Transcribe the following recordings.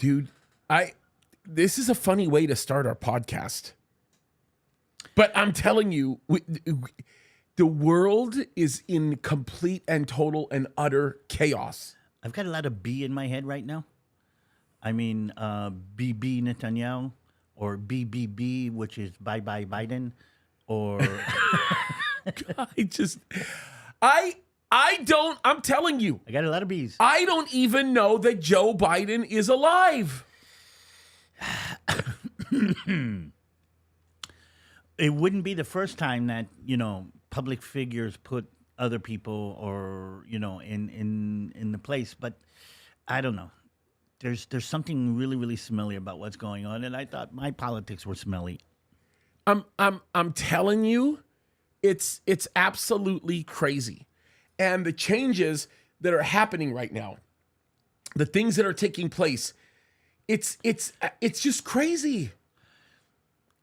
Dude, this is a funny way to start our podcast. But I'm telling you, the world is in complete and total and utter chaos. I've got a lot of B in my head right now. I mean, BB Netanyahu, or BBB, which is bye bye Biden, or I'm telling you, I got a lot of B's. I don't even know that Joe Biden is alive. It wouldn't be the first time that, public figures put other people or, in the place, but I don't know. There's something really, really smelly about what's going on, and I thought my politics were smelly. I'm telling you, it's absolutely crazy. And the changes that are happening right now, the things that are taking place, it's just crazy.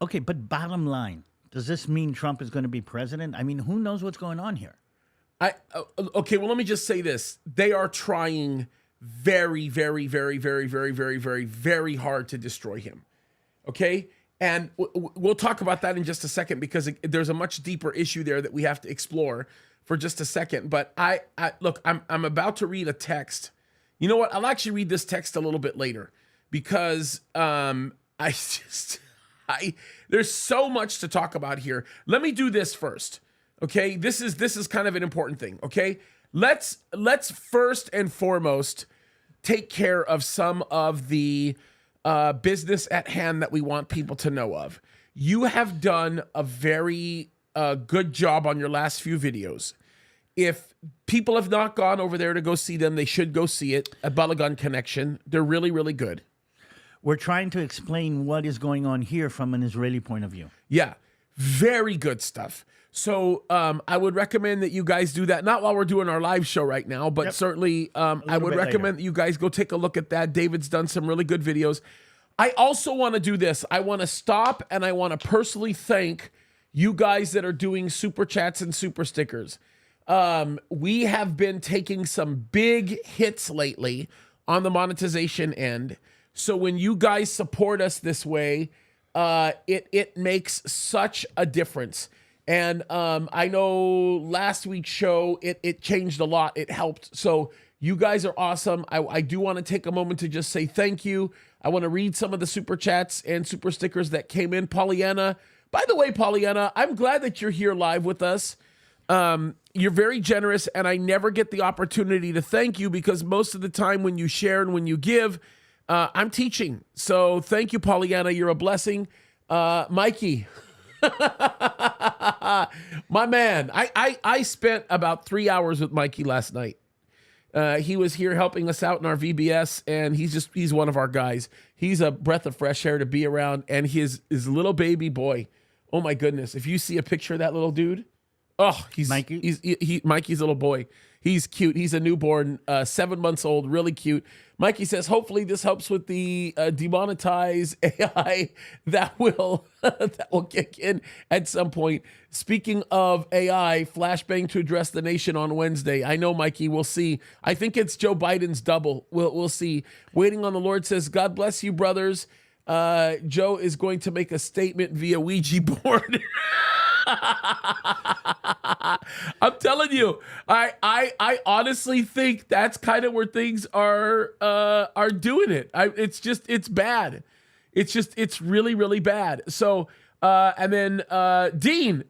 Okay, but bottom line, does this mean Trump is going to be president? I mean, who knows what's going on here? Okay, well, let me just say this. They are trying very, very, very, very, very, very, very, very hard to destroy him. Okay? And we'll talk about that in just a second, because there's a much deeper issue there that we have to explore for just a second. But look, I'm about to read a text. You know what? I'll actually read this text a little bit later, because there's so much to talk about here. Let me do this first. Okay? This is kind of an important thing. Okay? Let's first and foremost take care of some of the business at hand that we want people to know of. You have done a very good job on your last few videos. If people have not gone over there to go see them, they should go see it. A Balagan Connection. They're really, really good. We're trying to explain what is going on here from an Israeli point of view. Yeah, very good stuff. So I would recommend that you guys do that. Not while we're doing our live show right now, but certainly I would recommend that you guys go take a look at that. David's done some really good videos. I also want to do this. I want to stop and I want to personally thank you guys that are doing super chats and super stickers. We have been taking some big hits lately on the monetization end. So when you guys support us this way, it makes such a difference. And I know last week's show, it changed a lot. It helped. So you guys are awesome. I do want to take a moment to just say thank you. I want to read some of the super chats and super stickers that came in. Pollyanna. By the way, Pollyanna, I'm glad that you're here live with us. You're very generous, and I never get the opportunity to thank you, because most of the time when you share and when you give, I'm teaching. So thank you, Pollyanna. You're a blessing. Mikey. My man, I spent about 3 hours with Mikey last night. He was here helping us out in our VBS, and he's one of our guys. He's a breath of fresh air to be around, and his little baby boy. Oh my goodness. If you see a picture of that little dude, he's Mikey. Mikey's little boy. He's cute. He's a newborn, 7 months old, really cute. Mikey says, hopefully this helps with the demonetized AI that will kick in at some point. Speaking of AI, flashbang to address the nation on Wednesday. I know, Mikey, we'll see. I think it's Joe Biden's double. We'll see. Waiting on the Lord says, God bless you, brothers. Joe is going to make a statement via Ouija board. I'm telling you, I honestly think that's kind of where things are doing it. It's bad. It's really, really bad. So, and then Dean,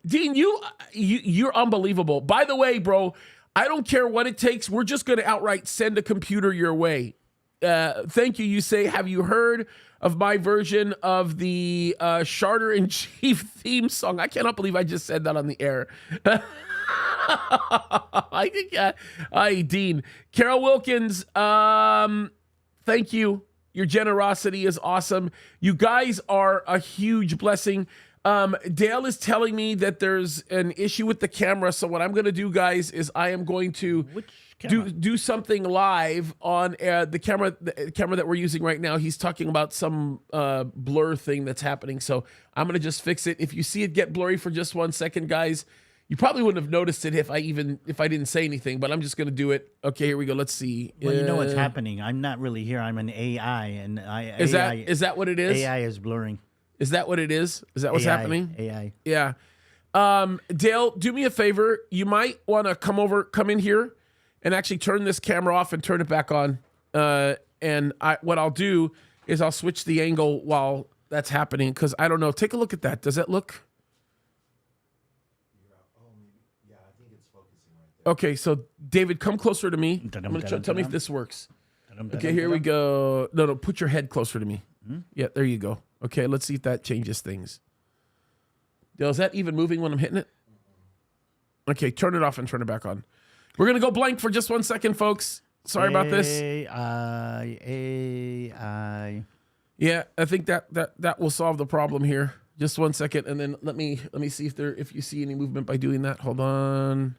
you're unbelievable. By the way, bro, I don't care what it takes. We're just going to outright send a computer your way. Thank you. You say, have you heard of my version of the Charter-in-Chief theme song? I cannot believe I just said that on the air. I think, Dean. Carol Wilkins, thank you. Your generosity is awesome. You guys are a huge blessing. Dale is telling me that there's an issue with the camera. So what I'm going to do, guys, is I am going to do something live on the camera that we're using right now. He's talking about some blur thing that's happening. So I'm going to just fix it. If you see it get blurry for just 1 second, guys, You probably wouldn't have noticed it if I didn't say anything, but I'm just going to do it. Okay, here we go. Let's see. Well, you know what's happening. I'm not really here. I'm an AI, and Is that what it is? AI is blurring. Is that what it is? Is that what's happening? AI. Yeah. Dale, do me a favor. You might want to come in here and actually turn this camera off and turn it back on. And what I'll do is I'll switch the angle while that's happening, because I don't know. Take a look at that. Does that look? Okay, so David, come closer to me. I'm gonna tell me if this works. Okay, here we go. No, put your head closer to me. Yeah, there you go. Okay, let's see if that changes things. Dale, is that even moving when I'm hitting it? Okay, turn it off and turn it back on. We're gonna go blank for just 1 second, folks. Sorry about this. AI. Yeah, I think that will solve the problem here. Just 1 second, and then let me see if you see any movement by doing that. Hold on.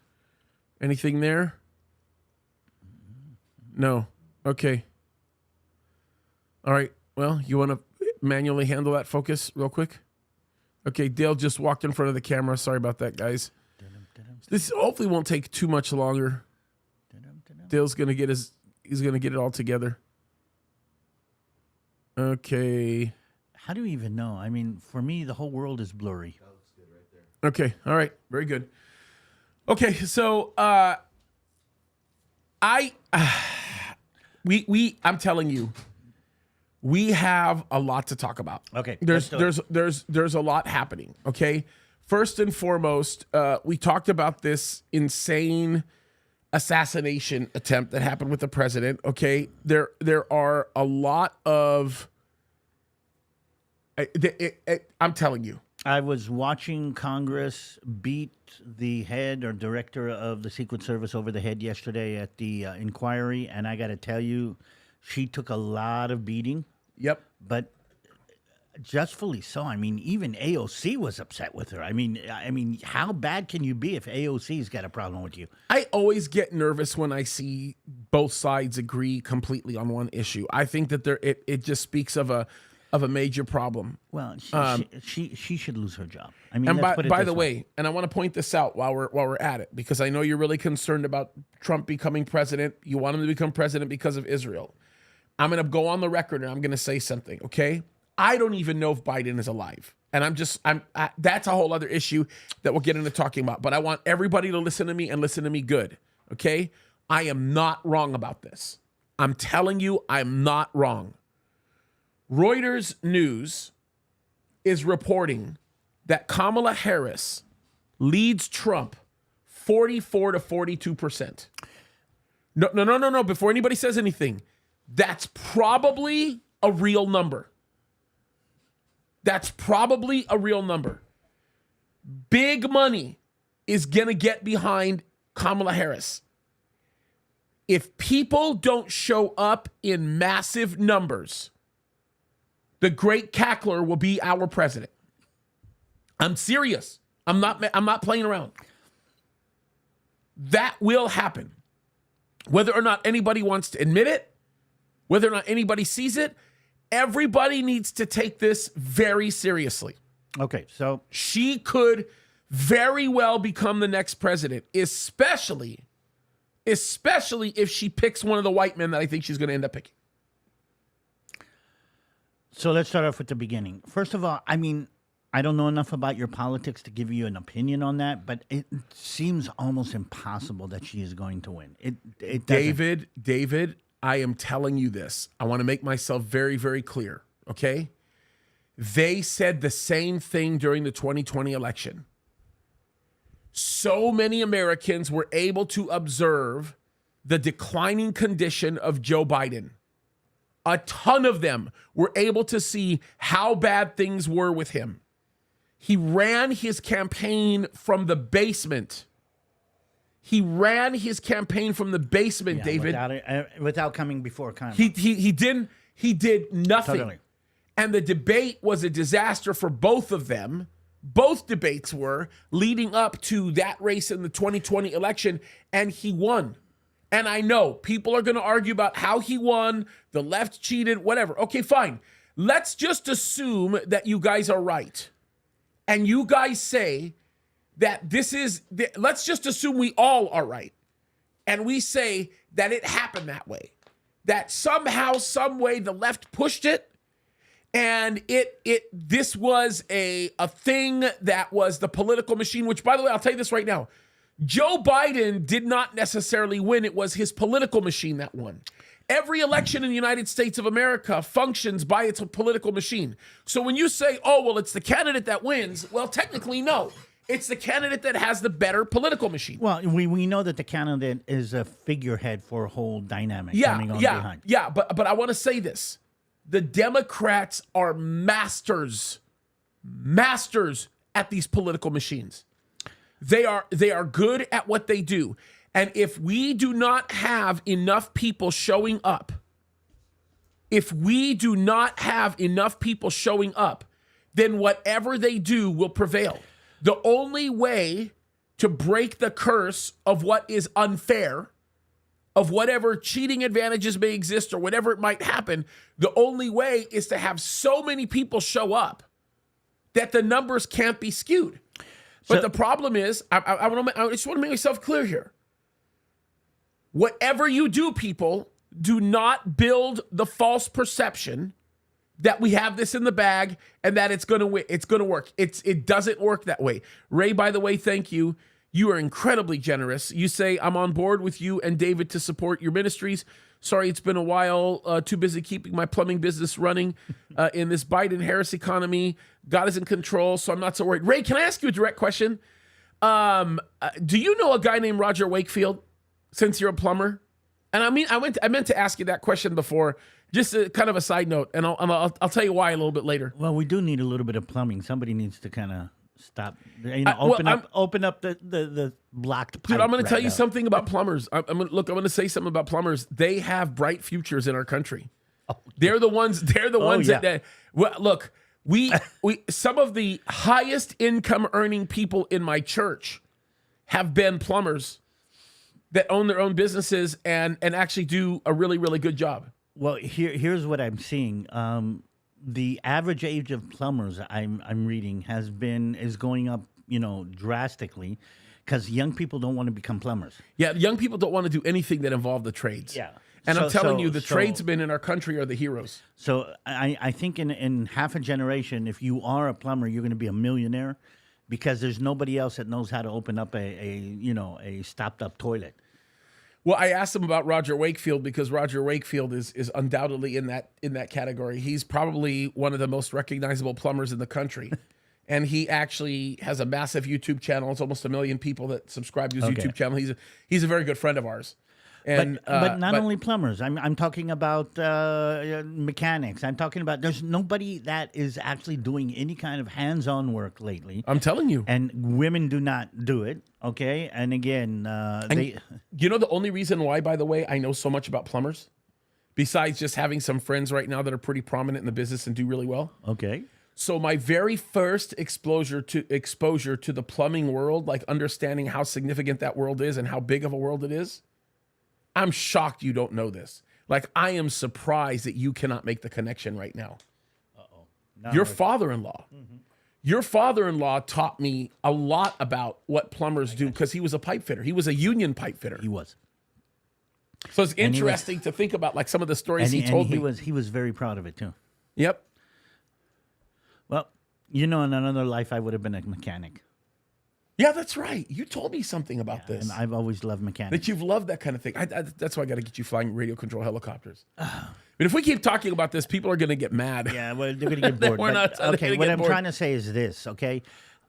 Anything there? No. Okay. All right. Well, you want to manually handle that focus real quick? Okay, Dale just walked in front of the camera. Sorry about that, guys. This hopefully won't take too much longer. Dale's gonna get he's gonna get it all together. Okay. How do you even know? I mean, for me, the whole world is blurry. Okay. All right. Very good. Okay, so I'm telling you, we have a lot to talk about. Okay, there's a lot happening. Okay, first and foremost, we talked about this insane assassination attempt that happened with the president. Okay, there are a lot of. I'm telling you. I was watching Congress beat the head or director of the Secret Service over the head yesterday at the inquiry, and I got to tell you, she took a lot of beating. Yep. But justfully so. I mean, even AOC was upset with her. I mean, how bad can you be if AOC's got a problem with you? I always get nervous when I see both sides agree completely on one issue. I think that it just speaks of a major problem. Well, she should lose her job. I mean, and by the way, and I want to point this out while we're at it, because I know you're really concerned about Trump becoming president. You want him to become president because of Israel. I'm going to go on the record and I'm going to say something. Okay, I don't even know if Biden is alive, and that's a whole other issue that we'll get into talking about. But I want everybody to listen to me and listen to me good. Okay, I am not wrong about this. I'm telling you, I'm not wrong. Reuters News is reporting that Kamala Harris leads Trump 44 to 42%. No. Before anybody says anything, that's probably a real number. That's probably a real number. Big money is going to get behind Kamala Harris. If people don't show up in massive numbers, the great cackler will be our president. I'm serious. I'm not playing around. That will happen. Whether or not anybody wants to admit it, whether or not anybody sees it, everybody needs to take this very seriously. Okay, so she could very well become the next president, especially if she picks one of the white men that I think she's going to end up picking. So let's start off with the beginning. First of all, I mean, I don't know enough about your politics to give you an opinion on that, but it seems almost impossible that she is going to win. David, I am telling you this. I want to make myself very, very clear, okay? They said the same thing during the 2020 election. So many Americans were able to observe the declining condition of Joe Biden. A ton of them were able to see how bad things were with him. He ran his campaign from the basement. David. Without coming before Congress. He did nothing. Totally. And the debate was a disaster for both of them. Both debates were leading up to that race in the 2020 election, and he won. And I know people are going to argue about how he won, the left cheated, whatever. Okay, fine. Let's just assume that you guys are right. And you guys say that let's just assume we all are right. And we say that it happened that way. That somehow, some way the left pushed it. And this was a thing that was the political machine, which, by the way, I'll tell you this right now. Joe Biden did not necessarily win. It was his political machine that won. Every election in the United States of America functions by its political machine. So when you say, oh, well, it's the candidate that wins, well, technically, no. It's the candidate that has the better political machine. Well, we know that the candidate is a figurehead for a whole dynamic coming on behind. Yeah, but I want to say this. The Democrats are masters at these political machines. They are good at what they do. And if we do not have enough people showing up, then whatever they do will prevail. The only way to break the curse of what is unfair, of whatever cheating advantages may exist or whatever it might happen, the only way is to have so many people show up that the numbers can't be skewed. But the problem is, I just want to make myself clear here. Whatever you do, people, do not build the false perception that we have this in the bag and that it's going to work. It doesn't work that way. Ray, by the way, thank you. You are incredibly generous. You say, I'm on board with you and David to support your ministries. Sorry, it's been a while. Too busy keeping my plumbing business running in this Biden-Harris economy. God is in control, so I'm not so worried. Ray, can I ask you a direct question? Do you know a guy named Roger Wakefield, since you're a plumber? And I meant to ask you that question before, just kind of a side note, and I'll tell you why a little bit later. Well, we do need a little bit of plumbing. Somebody needs to kind of stop, open up the blocked pipe. Dude, I'm going to tell you something about plumbers. I'm going to say something about plumbers. They have bright futures in our country. Oh, they're the ones that well, look, we some of the highest income earning people in my church have been plumbers that own their own businesses and actually do a really, really good job. Well, here's what I'm seeing. The average age of plumbers I'm reading is going up, drastically, because young people don't want to become plumbers. Yeah, young people don't want to do anything that involve the trades. Yeah. And I'm telling you, the tradesmen in our country are the heroes. So I think in half a generation, if you are a plumber, you're going to be a millionaire, because there's nobody else that knows how to open up a stopped up toilet. Well, I asked him about Roger Wakefield because Roger Wakefield is undoubtedly in that category. He's probably one of the most recognizable plumbers in the country. And he actually has a massive YouTube channel. It's almost 1 million people that subscribe to his YouTube channel. He's a very good friend of ours. And but not only plumbers. I'm talking about mechanics. I'm talking about there's nobody that is actually doing any kind of hands-on work lately. I'm telling you. And women do not do it. Okay. And again, you know the only reason why, by the way, I know so much about plumbers, besides just having some friends right now that are pretty prominent in the business and do really well. Okay. So my very first exposure to the plumbing world, like understanding how significant that world is and how big of a world it is, I'm shocked you don't know this. Like, I am surprised that you cannot make the connection right now. Your father-in-law. Mm-hmm. Your father-in-law taught me a lot about what plumbers do because he was a pipe fitter. He was a union pipe fitter. He was. So it's interesting to think about like some of the stories he told me. He was very proud of it too. Yep. Well, in another life, I would have been a mechanic. Yeah, that's right. You told me something about this. And I've always loved mechanics. That you've loved that kind of thing. That's why I got to get you flying radio control helicopters. But if we keep talking about this, people are going to get mad. Yeah, well, they're going to get bored. Okay, what I'm trying to say is this, okay?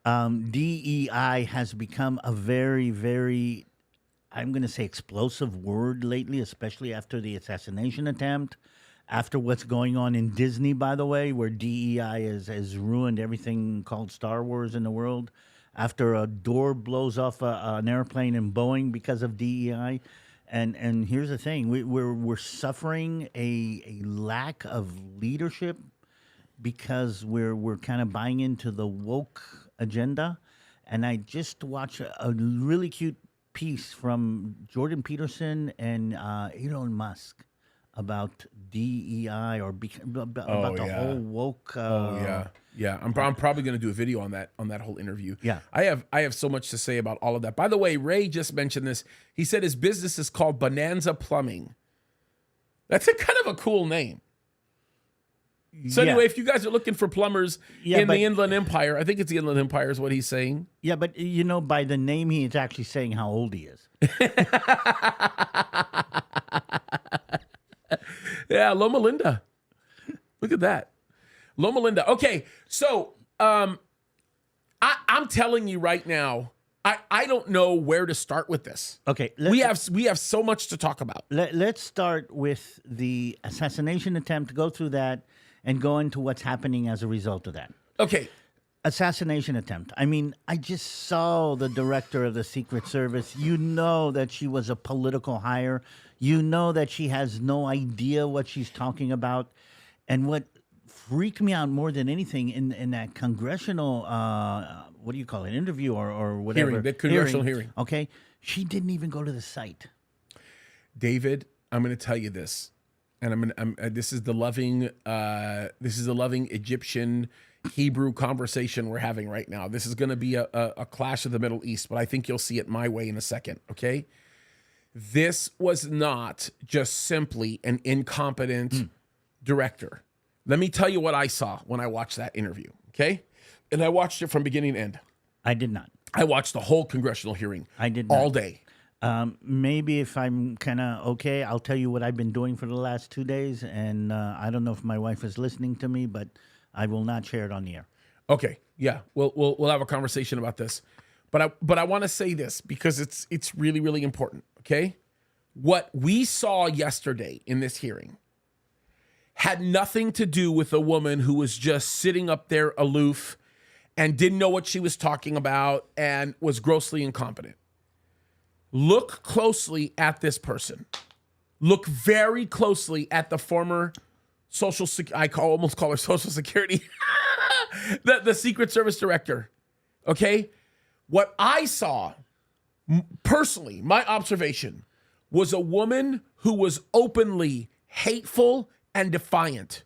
DEI has become a very, very, I'm going to say explosive word lately, especially after the assassination attempt, after what's going on in Disney, by the way, where DEI has ruined everything called Star Wars in the world. After a door blows off an airplane in Boeing because of DEI. And here's the thing, we're suffering a lack of leadership because we're kind of buying into the woke agenda. And I just watched a really cute piece from Jordan Peterson and Elon Musk about DEI or about the whole woke Yeah, I'm probably going to do a video on that whole interview. Yeah. I have so much to say about all of that. By the way, Ray just mentioned this. He said his business is called Bonanza Plumbing. That's a kind of a cool name. So anyway, if you guys are looking for plumbers in the Inland Empire, I think it's the Inland Empire is what he's saying. Yeah, but by the name, he is actually saying how old he is. Yeah, Loma Linda. Look at that. Loma Linda. Okay, so I'm telling you right now, I don't know where to start with this. Okay, we have so much to talk about. Let's start with the assassination attempt, go through that, and go into what's happening as a result of that. Okay. Assassination attempt. I mean, I just saw the director of the Secret Service. You know that she was a political hire. You know that she has no idea what she's talking about. And what freaked me out more than anything in that congressional, what do you call it, interview or whatever. The congressional hearing. Okay. She didn't even go to the site. David, I'm going to tell you this. And this is the loving Egyptian Hebrew conversation we're having right now. This is going to be a clash of the Middle East, but I think you'll see it my way in a second, okay? This was not just simply an incompetent director. Let me tell you what I saw when I watched that interview, okay? And I watched it from beginning to end. I did not. I watched the whole congressional hearing. I did not. All day. Maybe if I'm kind of okay, I'll tell you what I've been doing for the last 2 days. And I don't know if my wife is listening to me, but I will not share it on the air. Okay, yeah, we'll have a conversation about this, but I want to say this because it's really, really important. Okay, what we saw yesterday in this hearing had nothing to do with a woman who was just sitting up there aloof and didn't know what she was talking about and was grossly incompetent. Look closely at this person. Look very closely at the former almost call her Social Security, the Secret Service director. Okay, what I saw personally, my observation was a woman who was openly hateful and defiant.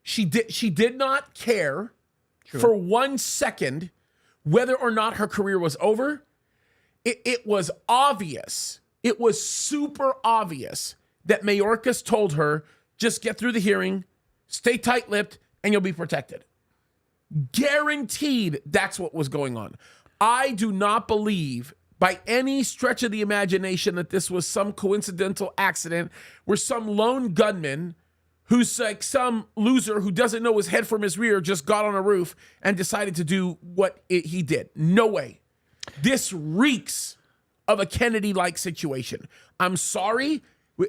She did not care for 1 second whether or not her career was over. It was obvious. It was super obvious that Mayorkas told her, just get through the hearing, stay tight-lipped, and you'll be protected. Guaranteed that's what was going on. I do not believe by any stretch of the imagination that this was some coincidental accident where some lone gunman who's like some loser who doesn't know his head from his rear just got on a roof and decided to do what he did. No way. This reeks of a Kennedy-like situation. I'm sorry.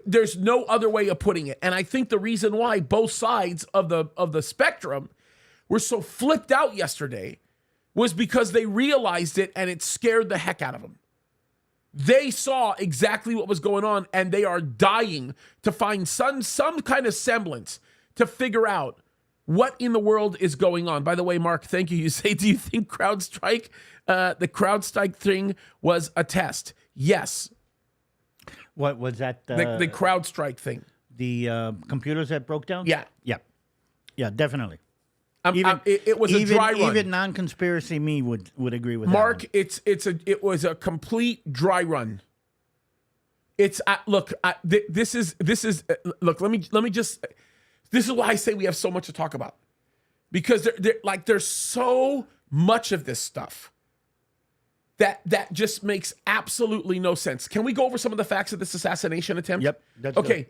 There's no other way of putting it. And I think the reason why both sides of the spectrum were so flipped out yesterday was because they realized it and it scared the heck out of them. They saw exactly what was going on and they are dying to find some kind of semblance to figure out what in the world is going on. By the way, Mark, thank you. You say, do you think CrowdStrike, the CrowdStrike thing was a test? Yes. What was that? The CrowdStrike thing. The computers that broke down? Yeah. Yeah, definitely. It was a dry run. Even non-conspiracy me would agree with Mark, that. it was a complete dry run. It's look, this is look, let me just, this is why I say we have so much to talk about. Because there's so much of this stuff that just makes absolutely no sense. Can we go over some of the facts of this assassination attempt? Yep. That's okay. Good.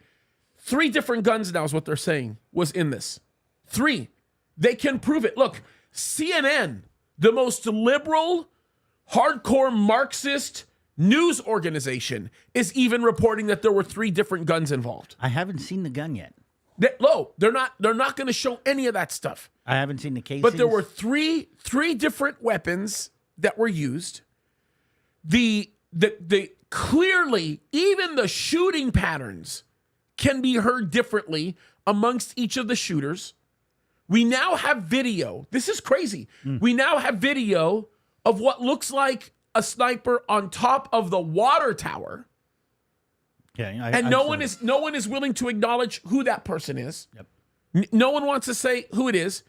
3 different guns now is what they're saying was in this. 3. They can prove it. Look, CNN, the most liberal, hardcore Marxist news organization, is even reporting that there were 3 different guns involved. I haven't seen the gun yet. They're not going to show any of that stuff. I haven't seen the casings. But there were three different weapons that were used. The clearly, even the shooting patterns can be heard differently amongst each of the shooters. We now have video. This is crazy. We now have video of what looks like a sniper on top of the water tower. Yeah, no one is willing to acknowledge who that person is. Yep. No one wants to say who it is.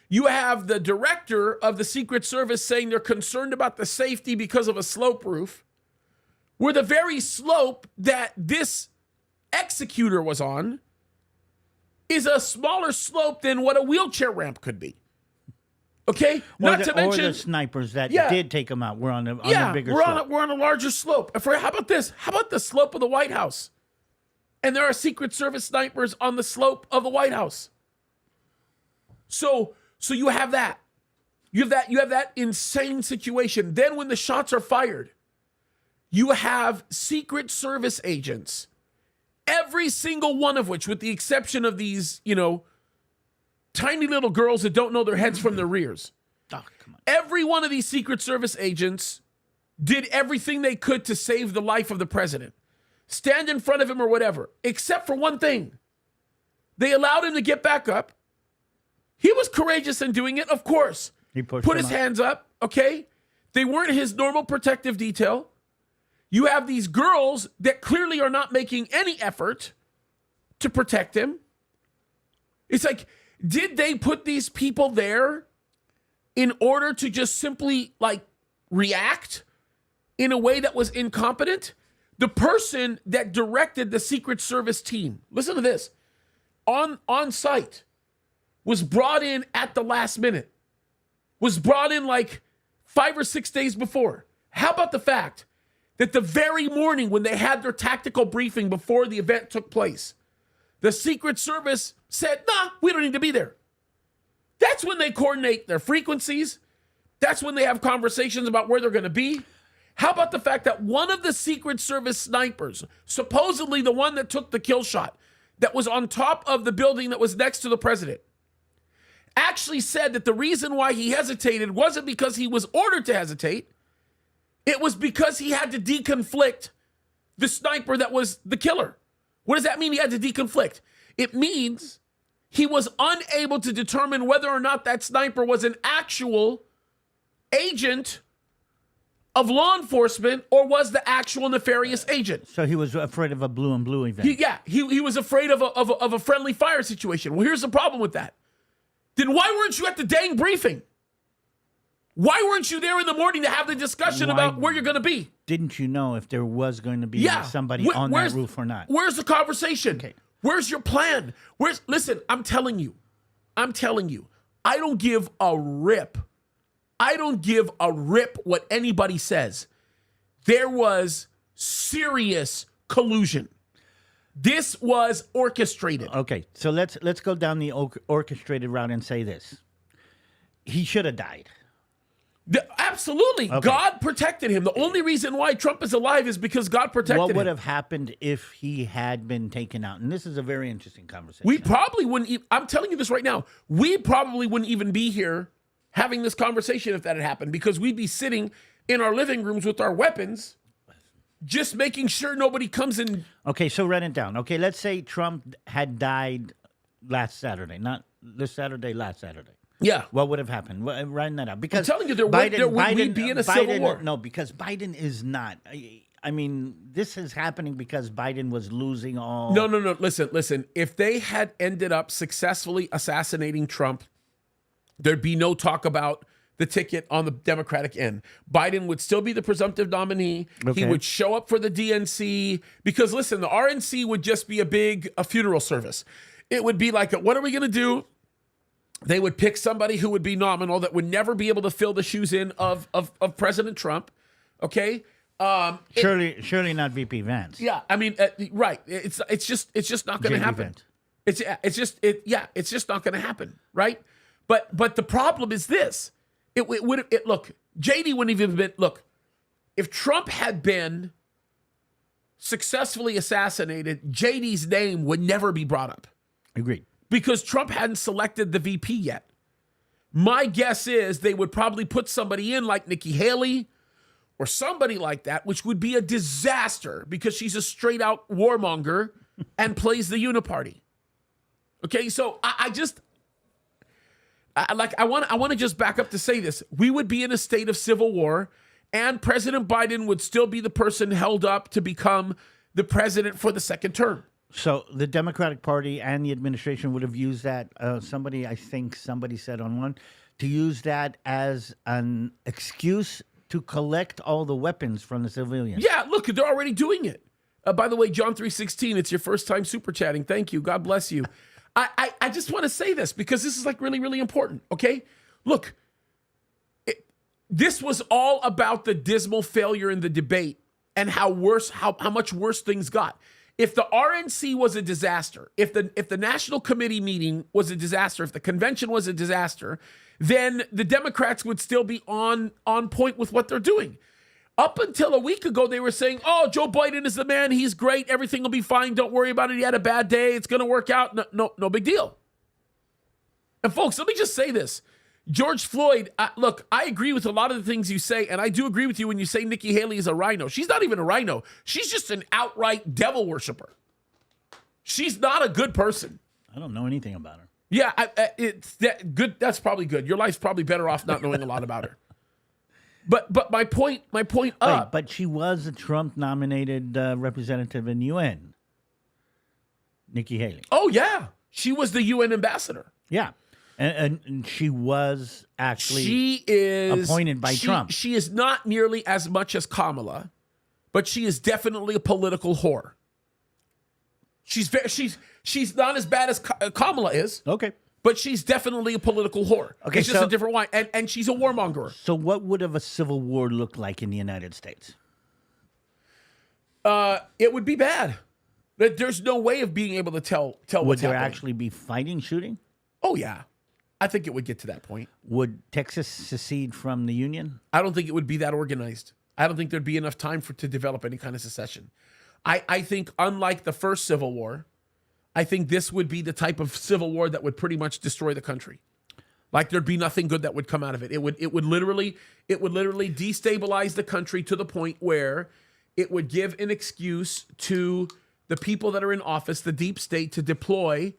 You have the director of the Secret Service saying they're concerned about the safety because of a slope roof, where the very slope that this executor was on is a smaller slope than what a wheelchair ramp could be. Okay? Not to mention the snipers that did take him out. We're on a bigger slope. We're on a larger slope. How about this? How about the slope of the White House? And there are Secret Service snipers on the slope of the White House. So you have that. You have that insane situation. Then when the shots are fired, you have Secret Service agents, every single one of which, with the exception of these, tiny little girls that don't know their heads from their rears. Oh, come on. Every one of these Secret Service agents did everything they could to save the life of the president. Stand in front of him or whatever, except for one thing. They allowed him to get back up. He was courageous in doing it, of course. He put his hands up, okay? They weren't his normal protective detail. You have these girls that clearly are not making any effort to protect him. It's like, did they put these people there in order to just simply react in a way that was incompetent? The person that directed the Secret Service team, listen to this, on site, was brought in at the last minute, was brought in 5 or 6 days before. How about the fact that the very morning when they had their tactical briefing before the event took place, the Secret Service said, nah, we don't need to be there. That's when they coordinate their frequencies. That's when they have conversations about where they're going to be. How about the fact that one of the Secret Service snipers, supposedly the one that took the kill shot, that was on top of the building that was next to the president, actually said that the reason why he hesitated wasn't because he was ordered to hesitate. It was because he had to deconflict the sniper that was the killer. What does that mean, he had to deconflict? It means he was unable to determine whether or not that sniper was an actual agent of law enforcement or was the actual nefarious agent. So he was afraid of a blue and blue event. He was afraid of a friendly fire situation. Well, here's the problem with that. Then why weren't you at the dang briefing? Why weren't you there in the morning to have the discussion about where you're going to be? Didn't you know if there was going to be somebody on that roof or not? Where's the conversation? Okay. Where's your plan? Listen, I'm telling you, I don't give a rip. I don't give a rip what anybody says. There was serious collusion. This was orchestrated. Okay, so let's go down the orchestrated route and say this. He should have died. Absolutely. Okay. God protected him. The only reason why Trump is alive is because God protected him. What would have happened if he had been taken out? And this is a very interesting conversation. We probably wouldn't, I'm telling you this right now, we probably wouldn't even be here having this conversation if that had happened, because we'd be sitting in our living rooms with our weapons, just making sure nobody comes in. Okay, so write it down. Okay, let's say Trump had died last Saturday, not this Saturday, last Saturday. Yeah. What would have happened? Writing that out. Because I'm telling you, we'd be in a civil war. No, because Biden is not. I mean, this is happening because Biden was losing all. No. Listen. If they had ended up successfully assassinating Trump, there'd be no talk about the ticket on the Democratic end. Biden would still be the presumptive nominee. Okay. He would show up for the DNC because, listen, the RNC would just be a funeral service. It would be like, what are we going to do? They would pick somebody who would be nominal that would never be able to fill the shoes in of President Trump. Okay. Surely not VP Vance. Yeah. I mean, right. It's just not going to happen. It's just not going to happen. Right. But the problem is this. Look, JD wouldn't even been, look, if Trump had been successfully assassinated, JD's name would never be brought up. Agreed. Because Trump hadn't selected the VP yet. My guess is they would probably put somebody in like Nikki Haley or somebody like that, which would be a disaster because she's a straight out warmonger and plays the uniparty. Okay, so I want to just back up to say this. We would be in a state of civil war, and President Biden would still be the person held up to become the president for the second term. So the Democratic Party and the administration would have used that. I think somebody said on one, to use that as an excuse to collect all the weapons from the civilians. Yeah, look, they're already doing it. By the way, John 3:16, it's your first time super chatting. Thank you. God bless you. I just want to say this because this is like really, really important. Okay, look, this was all about the dismal failure in the debate and how much worse things got. If the RNC was a disaster, if the National Committee meeting was a disaster, if the convention was a disaster, then the Democrats would still be on point with what they're doing. Up until a week ago, they were saying, oh, Joe Biden is the man. He's great. Everything will be fine. Don't worry about it. He had a bad day. It's going to work out. No big deal. And folks, let me just say this. George Floyd, look, I agree with a lot of the things you say, and I do agree with you when you say Nikki Haley is a rhino. She's not even a rhino. She's just an outright devil worshiper. She's not a good person. I don't know anything about her. Yeah, it's that good. That's probably good. Your life's probably better off not knowing a lot about her. But my point up. But she was a Trump-nominated representative in UN. Nikki Haley. Oh yeah, she was the UN ambassador. Yeah. And she was actually appointed by Trump. She is not nearly as much as Kamala, but she is definitely a political whore. She's not as bad as Kamala is. Okay. But she's definitely a political whore. Okay, it's just a different wine. And she's a warmonger. So what would have a civil war looked like in the United States? It would be bad. There's no way of being able to tell what's happening. Would there actually be fighting, shooting? Oh, yeah. I think it would get to that point. Would Texas secede from the Union? I don't think it would be that organized. I don't think there'd be enough time to develop any kind of secession. I think unlike the first Civil War, I think this would be the type of civil war that would pretty much destroy the country. Like there'd be nothing good that would come out of it. It would literally destabilize the country to the point where it would give an excuse to the people that are in office, the deep state, to deploy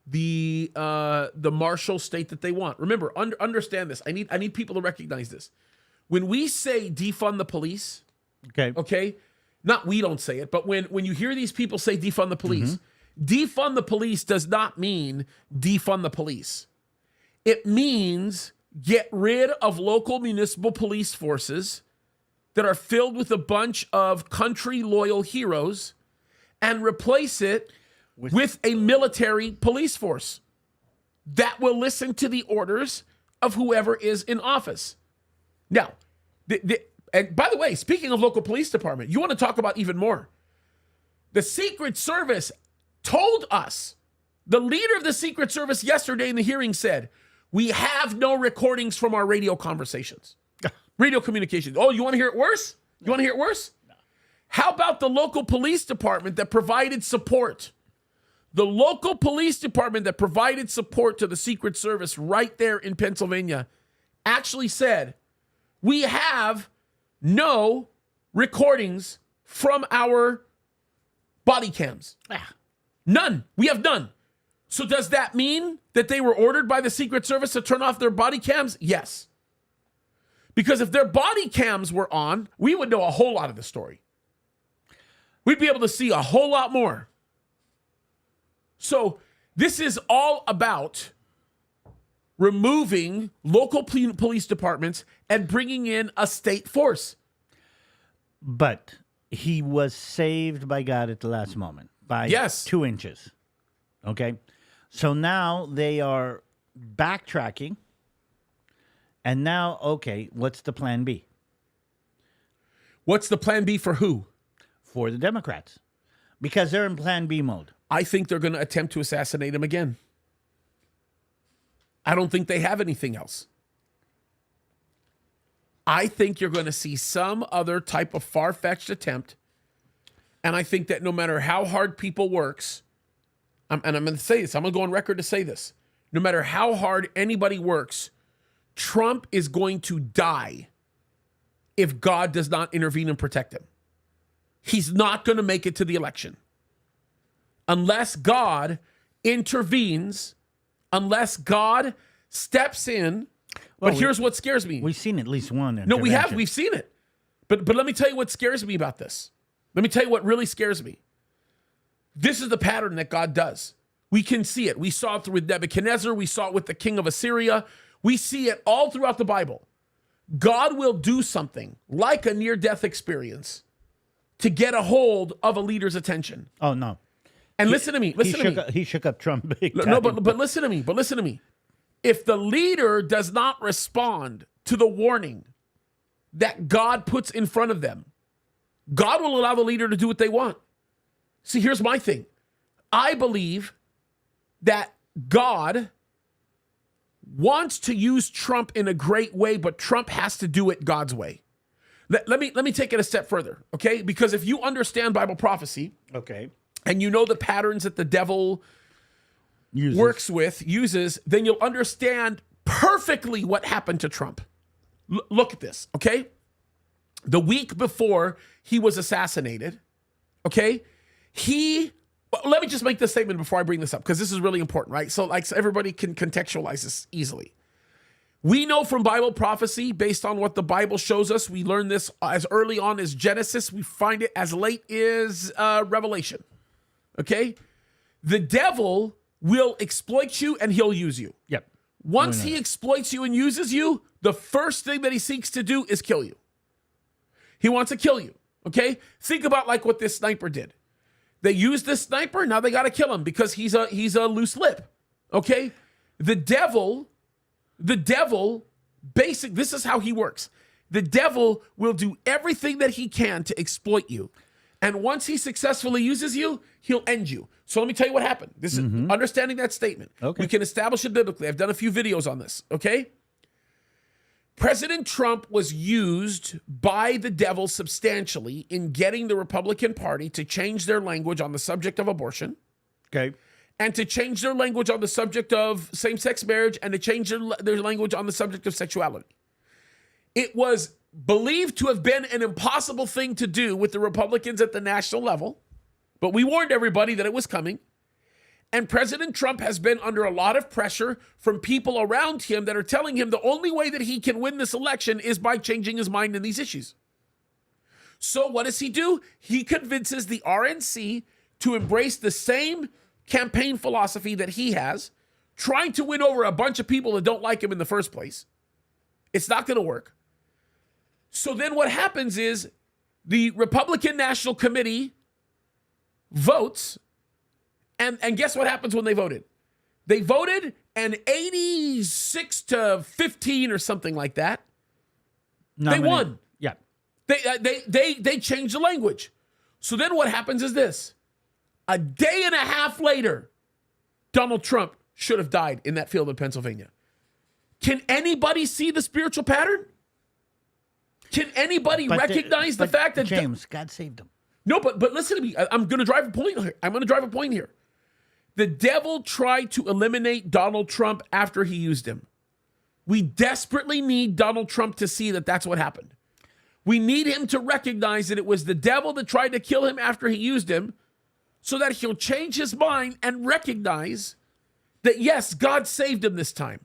the martial state that they want. Remember, understand this. I need people to recognize this. When we say defund the police, okay, not we don't say it, but when you hear these people say defund the police, defund the police does not mean defund the police. It means get rid of local municipal police forces that are filled with a bunch of country loyal heroes and replace it with a military police force that will listen to the orders of whoever is in office. Now, and by the way, speaking of local police department, you want to talk about even more. The Secret Service told us, the leader of the Secret Service yesterday in the hearing said, we have no recordings from our radio conversations. Radio communications. Oh, you want to hear it worse? You want to hear it worse? No. How about the local police department that provided support? The local police department that provided support to the Secret Service right there in Pennsylvania actually said, we have no recordings from our body cams. None. We have none. So does that mean that they were ordered by the Secret Service to turn off their body cams? Yes. Because if their body cams were on, we would know a whole lot of the story. We'd be able to see a whole lot more. So this is all about removing local police departments and bringing in a state force. But he was saved by God at the last moment by 2 inches. Okay? So now they are backtracking. And now, okay, what's the plan B? What's the plan B for who? For the Democrats. Because they're in plan B mode. I think they're going to attempt to assassinate him again. I don't think they have anything else. I think you're going to see some other type of far-fetched attempt. And I think that no matter how hard people works, and I'm going to say this, I'm going to go on record to say this. No matter how hard anybody works, Trump is going to die if God does not intervene and protect him. He's not going to make it to the election. Unless God intervenes, unless God steps in. Well, but here's what scares me. We've seen at least one. No, we have. We've seen it. But let me tell you what scares me about this. Let me tell you what really scares me. This is the pattern that God does. We can see it. We saw it with Nebuchadnezzar. We saw it with the king of Assyria. We see it all throughout the Bible. God will do something like a near-death experience to get a hold of a leader's attention. Oh, no. And listen to me. He shook up Trump big time. No, but listen to me. But listen to me. If the leader does not respond to the warning that God puts in front of them, God will allow the leader to do what they want. See, here's my thing. I believe that God wants to use Trump in a great way, but Trump has to do it God's way. Let me take it a step further, okay? Because if you understand Bible prophecy, okay, and you know the patterns that the devil uses, then you'll understand perfectly what happened to Trump. Look at this, okay? The week before he was assassinated, okay, let me just make this statement before I bring this up, because this is really important, right? So everybody can contextualize this easily. We know from Bible prophecy, based on what the Bible shows us, we learn this as early on as Genesis, we find it as late as Revelation, okay? The devil will exploit you and he'll use you. Yep. Once he exploits you and uses you, the first thing that he seeks to do is kill you. He wants to kill you, okay? Think about like what this sniper did. They used this sniper, now they got to kill him because he's a loose lip, okay? The devil, this is how he works. The devil will do everything that he can to exploit you. And once he successfully uses you, he'll end you. So let me tell you what happened. This is understanding that statement. Okay. We can establish it biblically. I've done a few videos on this, okay? President Trump was used by the devil substantially in getting the Republican Party to change their language on the subject of abortion. Okay. And to change their language on the subject of same-sex marriage, and to change their language on the subject of sexuality. It was believed to have been an impossible thing to do with the Republicans at the national level, but we warned everybody that it was coming. And President Trump has been under a lot of pressure from people around him that are telling him the only way that he can win this election is by changing his mind in these issues. So what does he do? He convinces the RNC to embrace the same campaign philosophy that he has, trying to win over a bunch of people that don't like him in the first place. It's not going to work. So then what happens is the Republican National Committee votes, and guess what happens when they voted? They voted, and 86 to 15 or something like that, they won. Yeah. They changed the language. So then what happens is this. A day and a half later, Donald Trump should have died in that field in Pennsylvania. Can anybody see the spiritual pattern? Can anybody recognize the fact that James, God saved him? No, but listen to me. I'm going to drive a point here. I'm going to drive a point here. The devil tried to eliminate Donald Trump after he used him. We desperately need Donald Trump to see that that's what happened. We need him to recognize that it was the devil that tried to kill him after he used him, so that he'll change his mind and recognize that, yes, God saved him this time.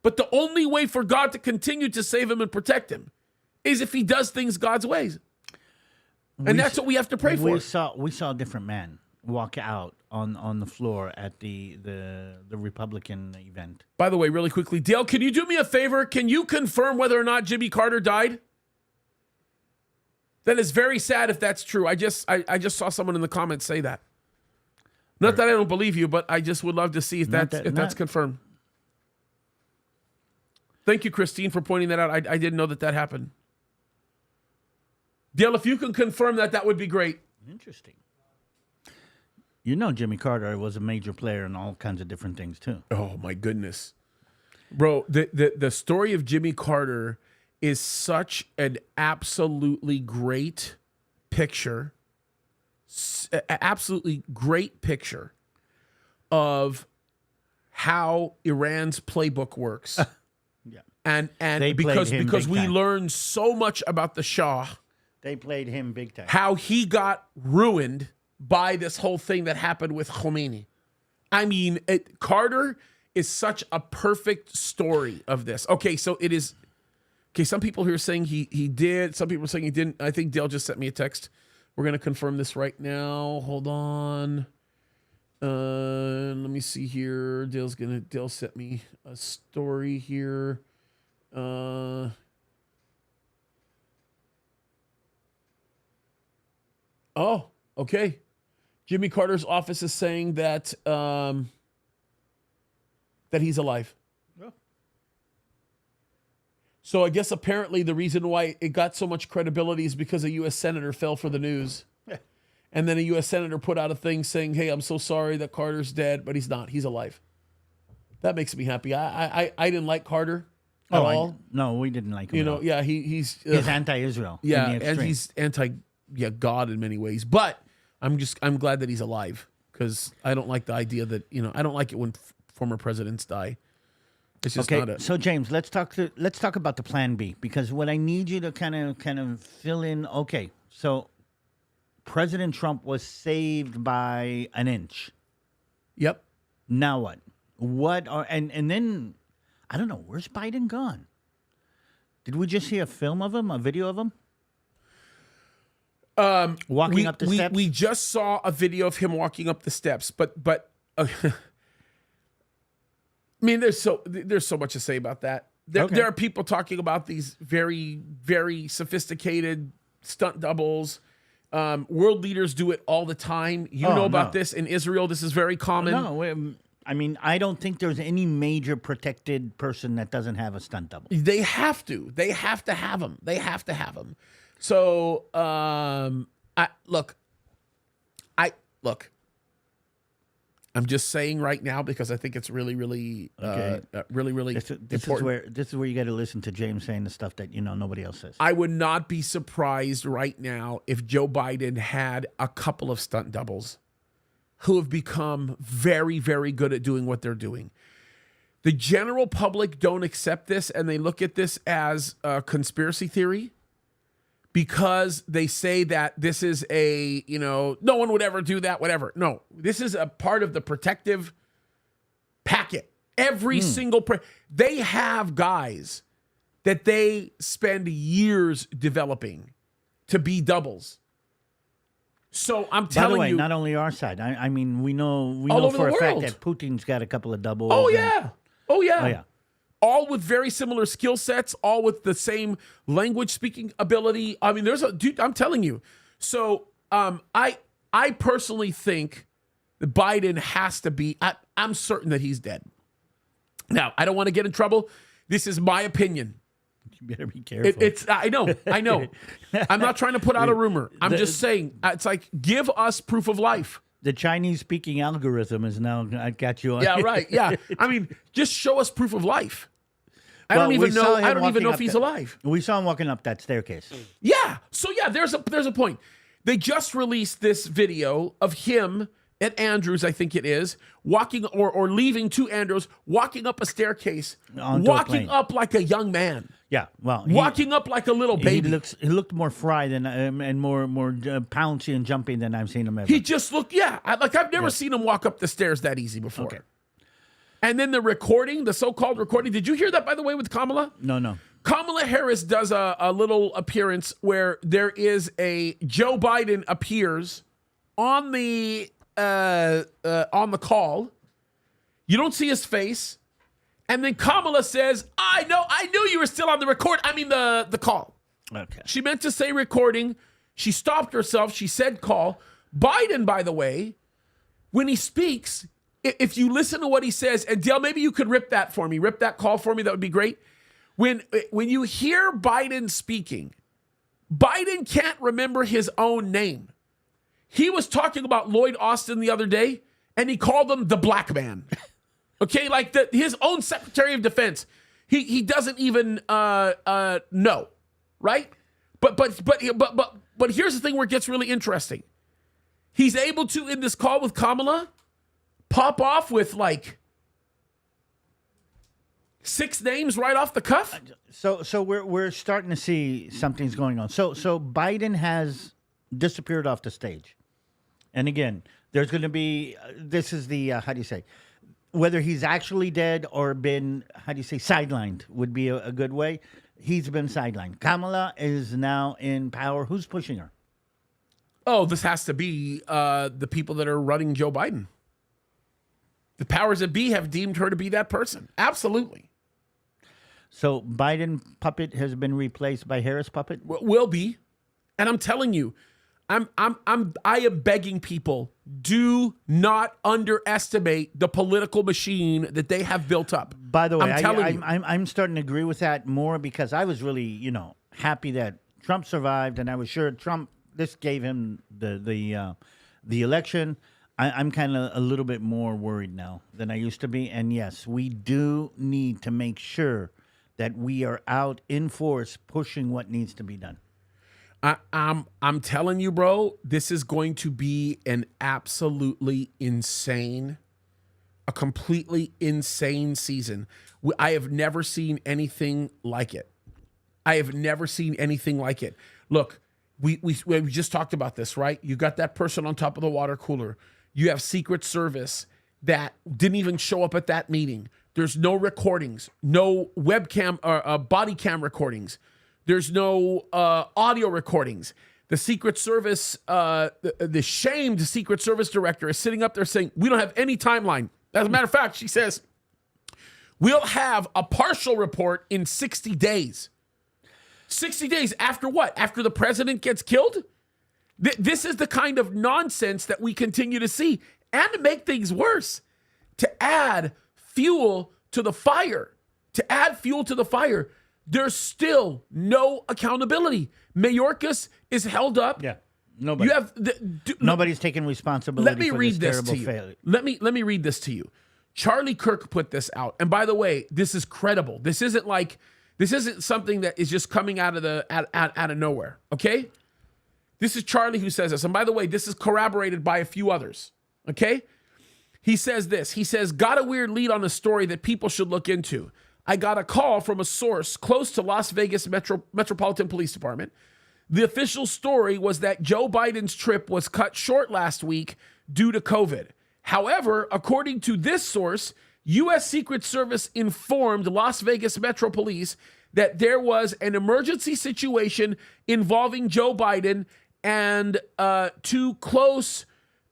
But the only way for God to continue to save him and protect him is if he does things God's ways. And that's what we have to pray for. We saw a different man walk out on the floor at the Republican event. By the way, really quickly, Dale, can you do me a favor? Can you confirm whether or not Jimmy Carter died? That is very sad if that's true. I just saw someone in the comments say that. Not that I don't believe you, but I just would love to see if that's confirmed. Thank you, Christine, for pointing that out. I didn't know that happened. Dale, if you can confirm that, that would be great. Interesting. You know Jimmy Carter was a major player in all kinds of different things, too. Oh, my goodness. Bro, the story of Jimmy Carter is such an absolutely great picture. Absolutely great picture of how Iran's playbook works. Yeah. And because we learned so much about the Shah. They played him big time. How he got ruined by this whole thing that happened with Khomeini. I mean, Carter is such a perfect story of this. Okay, so it is. Okay, some people here are saying he did. Some people are saying he didn't. I think Dale just sent me a text. We're going to confirm this right now. Hold on. Let me see here. Dale sent me a story here. Oh, okay. Jimmy Carter's office is saying that that he's alive. Oh. So I guess apparently the reason why it got so much credibility is because a U.S. senator fell for the news. And then a U.S. senator put out a thing saying, hey, I'm so sorry that Carter's dead, but he's not. He's alive. That makes me happy. I didn't like Carter at all. No, we didn't like him. You know, yeah, he's anti-Israel. Yeah, and he's God in many ways. But I'm glad that he's alive, because I don't like the idea that, I don't like it when former presidents die. It's just okay. not a... So James, let's talk about the plan B, because what I need you to kind of fill in. Okay, so President Trump was saved by an inch. Yep. Now what? And then I don't know, where's Biden gone? Did we just see a film of him, a video of him? Walking up the steps? We just saw a video of him walking up the steps, but I mean, there's so much to say about that. There are people talking about these very, very sophisticated stunt doubles. World leaders do it all the time. You know about this in Israel. This is very common. No, I mean, I don't think there's any major protected person that doesn't have a stunt double. They have to. They have to have them. They have to have them. So, I'm just saying right now, because I think it's really, really, really important. This is where you got to listen to James saying the stuff that nobody else says. I would not be surprised right now if Joe Biden had a couple of stunt doubles who have become very, very good at doing what they're doing. The general public don't accept this, and they look at this as a conspiracy theory, because they say that this is no one would ever do that, whatever. No, this is a part of the protective packet. Every single, they have guys that they spend years developing to be doubles. So I'm telling you. By the way, not only our side. I mean, we know for a fact that Putin's got a couple of doubles. Oh yeah. All with very similar skill sets, all with the same language speaking ability. I mean, dude, I'm telling you. So I personally think that Biden has to be, I'm certain that he's dead. Now, I don't want to get in trouble. This is my opinion. You better be careful. I know. I'm not trying to put out a rumor. I'm just saying, it's like, give us proof of life. The Chinese-speaking algorithm is now got you on. Yeah, right. Yeah, I mean, just show us proof of life. I don't even know if he's alive. We saw him walking up that staircase. Yeah. So yeah, there's a point. They just released this video of him at Andrews, I think it is, walking or leaving to Andrews, walking up a staircase, walking up like a young man. Yeah, well, walking up like a little baby. He looked more fried than and more pouncy and jumping than I've seen him ever. He just looked, I've never seen him walk up the stairs that easy before. Okay. And then the so-called recording. Did you hear that, by the way, with Kamala? No. Kamala Harris does a little appearance where there is Joe Biden appears on the call. You don't see his face. And then Kamala says, I knew you were still on the the call. Okay. She meant to say recording. She stopped herself. She said call. Biden, by the way, when he speaks, if you listen to what he says, and Dale, maybe you could rip that call for me. That would be great. When you hear Biden speaking, Biden can't remember his own name. He was talking about Lloyd Austin the other day, and he called him the black man. Okay, like his own Secretary of Defense, he doesn't even know, right? But here's the thing where it gets really interesting. He's able to, in this call with Kamala, pop off with like 6 names right off the cuff. So we're starting to see something's going on. So Biden has disappeared off the stage, and again, there's going to be this is the how do you say? Whether he's actually dead or been, sidelined would be a good way. He's been sidelined. Kamala is now in power. Who's pushing her? Oh, this has to be the people that are running Joe Biden. The powers that be have deemed her to be that person. Absolutely. So Biden puppet has been replaced by Harris puppet? Will be. And I'm telling you, I am begging people, do not underestimate the political machine that they have built up. By the way, I'm starting to agree with that more because I was really, happy that Trump survived, and I was sure this gave him the election. I'm kind of a little bit more worried now than I used to be. And yes, we do need to make sure that we are out in force pushing what needs to be done. I'm telling you, bro, this is going to be an absolutely insane, a completely insane season. I have never seen anything like it. I have never seen anything like it. Look, we just talked about this, right? You got that person on top of the water cooler. You have Secret Service that didn't even show up at that meeting. There's no recordings, no webcam or body cam recordings. There's no audio recordings. The Secret Service, the shamed Secret Service director is sitting up there saying, we don't have any timeline. As a matter of fact, she says, we'll have a partial report in 60 days. 60 days after what? After the president gets killed? This is the kind of nonsense that we continue to see. And to make things worse, to add fuel to the fire, there's still no accountability. Mayorkas is held up. Yeah, nobody. Nobody's taking responsibility. Let me read this to you. Failure. Let me read this to you. Charlie Kirk put this out, and by the way, this is credible. This isn't something that is just coming out of nowhere. Okay, this is Charlie who says this, and by the way, this is corroborated by a few others. Okay, he says this. He says, "Got a weird lead on a story that people should look into. I got a call from a source close to Las Vegas Metropolitan Police Department. The official story was that Joe Biden's trip was cut short last week due to COVID. However, according to this source, U.S. Secret Service informed Las Vegas Metro Police that there was an emergency situation involving Joe Biden and to close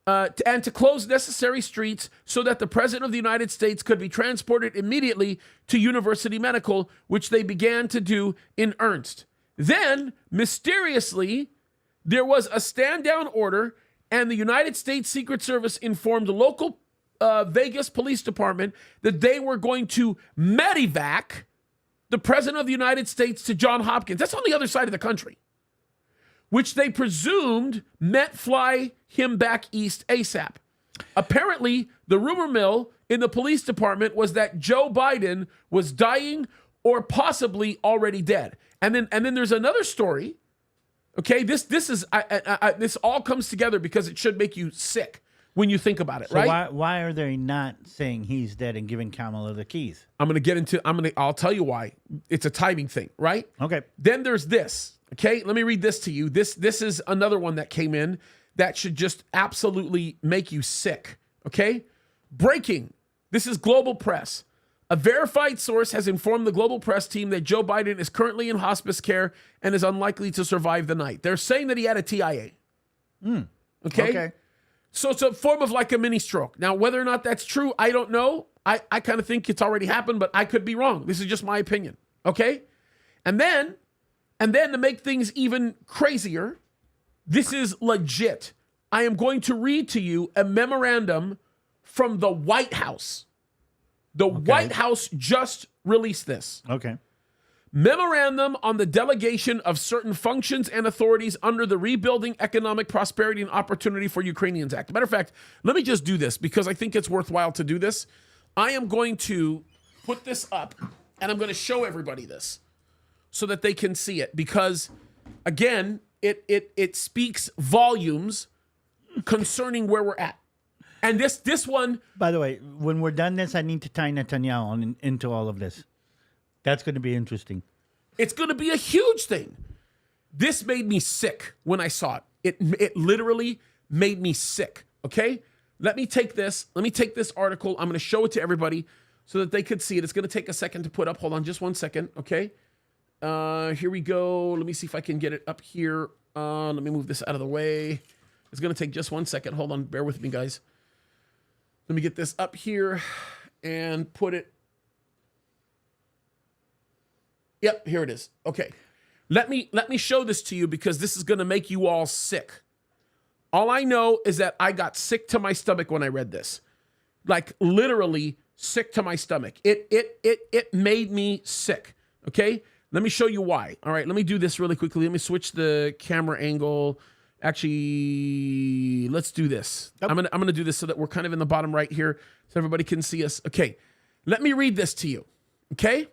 necessary streets so that the President of the United States could be transported immediately to University Medical, which they began to do in earnest. Then, mysteriously, there was a stand-down order, and the United States Secret Service informed the local Vegas Police Department that they were going to medevac the President of the United States to Johns Hopkins. That's on the other side of the country, which they presumed meant fly him back east ASAP. Apparently, the rumor mill in the police department was that Joe Biden was dying or possibly already dead. And then there's another story. Okay, this all comes together because it should make you sick when you think about it, right? Why are they not saying he's dead and giving Kamala the keys? I'll tell you why. It's a timing thing, right? Okay. Then there's this. Okay, let me read this to you. This is another one that came in that should just absolutely make you sick. Okay? Breaking. This is Global Press. A verified source has informed the Global Press team that Joe Biden is currently in hospice care and is unlikely to survive the night. They're saying that he had a TIA. Okay? So it's a form of like a mini stroke. Now, whether or not that's true, I don't know. I kind of think it's already happened, but I could be wrong. This is just my opinion. Okay? And then to make things even crazier, this is legit. I am going to read to you a memorandum from the White House. The White House just released this. Okay. Memorandum on the delegation of certain functions and authorities under the Rebuilding Economic Prosperity and Opportunity for Ukrainians Act. Matter of fact, let me just do this because I think it's worthwhile to do this. I am going to put this up and I'm going to show everybody this so that they can see it because, again, it speaks volumes concerning where we're at. And this one... By the way, when we're done this, I need to tie Netanyahu into all of this. That's going to be interesting. It's going to be a huge thing. This made me sick when I saw it. It literally made me sick, okay? Let me take this article. I'm going to show it to everybody so that they could see it. It's going to take a second to put up. Hold on just 1 second, okay? Here we go. Let me see if I can get it up here. Let me move this out of the way. It's going to take just 1 second. Hold on. Bear with me, guys. Let me get this up here and put it. Yep, here it is. Okay. Let me show this to you because this is going to make you all sick. All I know is that I got sick to my stomach when I read this. Like literally sick to my stomach. It made me sick. Okay? Let me show you why. All right, let me do this really quickly. Let me switch the camera angle. Actually, let's do this. Yep. I'm gonna do this so that we're kind of in the bottom right here so everybody can see us. Okay. Let me read this to you. Okay?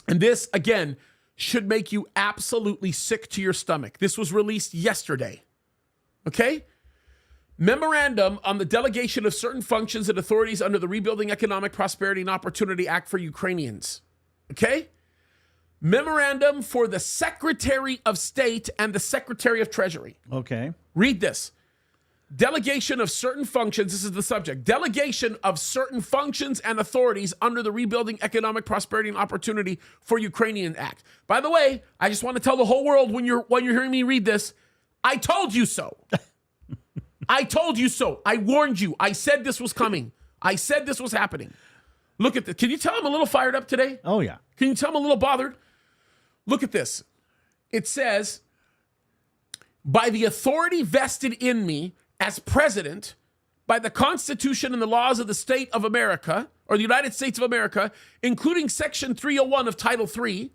And this again should make you absolutely sick to your stomach. This was released yesterday. Okay? Memorandum on the delegation of certain functions and authorities under the Rebuilding Economic Prosperity and Opportunity Act for Ukrainians. Okay? Memorandum for the Secretary of State and the Secretary of Treasury. Okay. Read this. Delegation of certain functions, this is the subject. Delegation of certain functions and authorities under the Rebuilding Economic Prosperity and Opportunity for Ukrainian Act. By the way, I just want to tell the whole world when you're hearing me read this, I told you so. I told you so. I warned you. I said this was coming. I said this was happening. Look at this. Can you tell I'm a little fired up today? Oh, yeah. Can you tell I'm a little bothered? Look at this. It says, by the authority vested in me as president, by the Constitution and the laws of the state of America, or the United States of America, including Section 301 of Title III,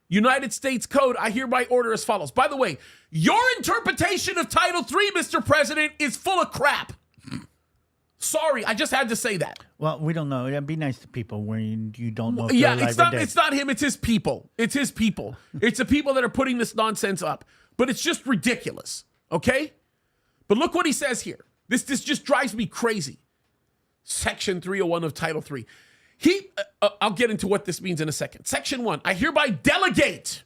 United States Code, I hereby order as follows. By the way, your interpretation of Title III, Mr. President, is full of crap. Sorry, I just had to say that. Well, we don't know. It'd be nice to people when you don't know if yeah, they're alive or dead. It's not him, it's his people. It's his people. It's the people that are putting this nonsense up. But it's just ridiculous, okay? But look what he says here. This just drives me crazy. Section 301 of Title III. I'll get into what this means in a second. Section 1, I hereby delegate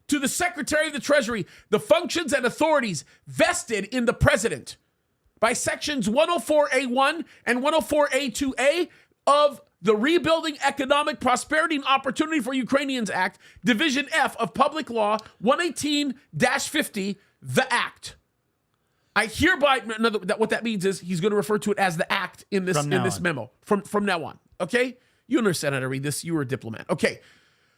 to the Secretary of the Treasury the functions and authorities vested in the President by Sections 104A1 and 104A2A of the Rebuilding Economic Prosperity and Opportunity for Ukrainians Act, Division F of Public Law 118-50, the Act. I hereby, what that means is he's going to refer to it as the Act in this memo from now on. Okay? You understand how to read this. You were a diplomat. Okay.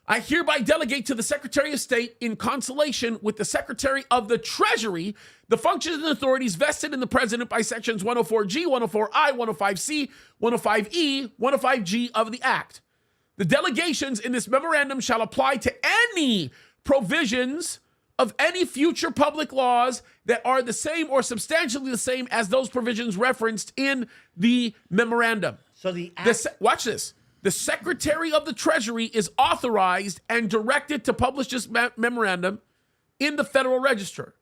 I hereby delegate to the Secretary of State in consultation with the Secretary of the Treasury the functions and authorities vested in the President by Sections 104G, 104I, 105C, 105E, 105G of the Act. The delegations in this memorandum shall apply to any provisions of any future public laws that are the same or substantially the same as those provisions referenced in the memorandum. So the Act... Watch this. The Secretary of the Treasury is authorized and directed to publish this memorandum in the Federal Register.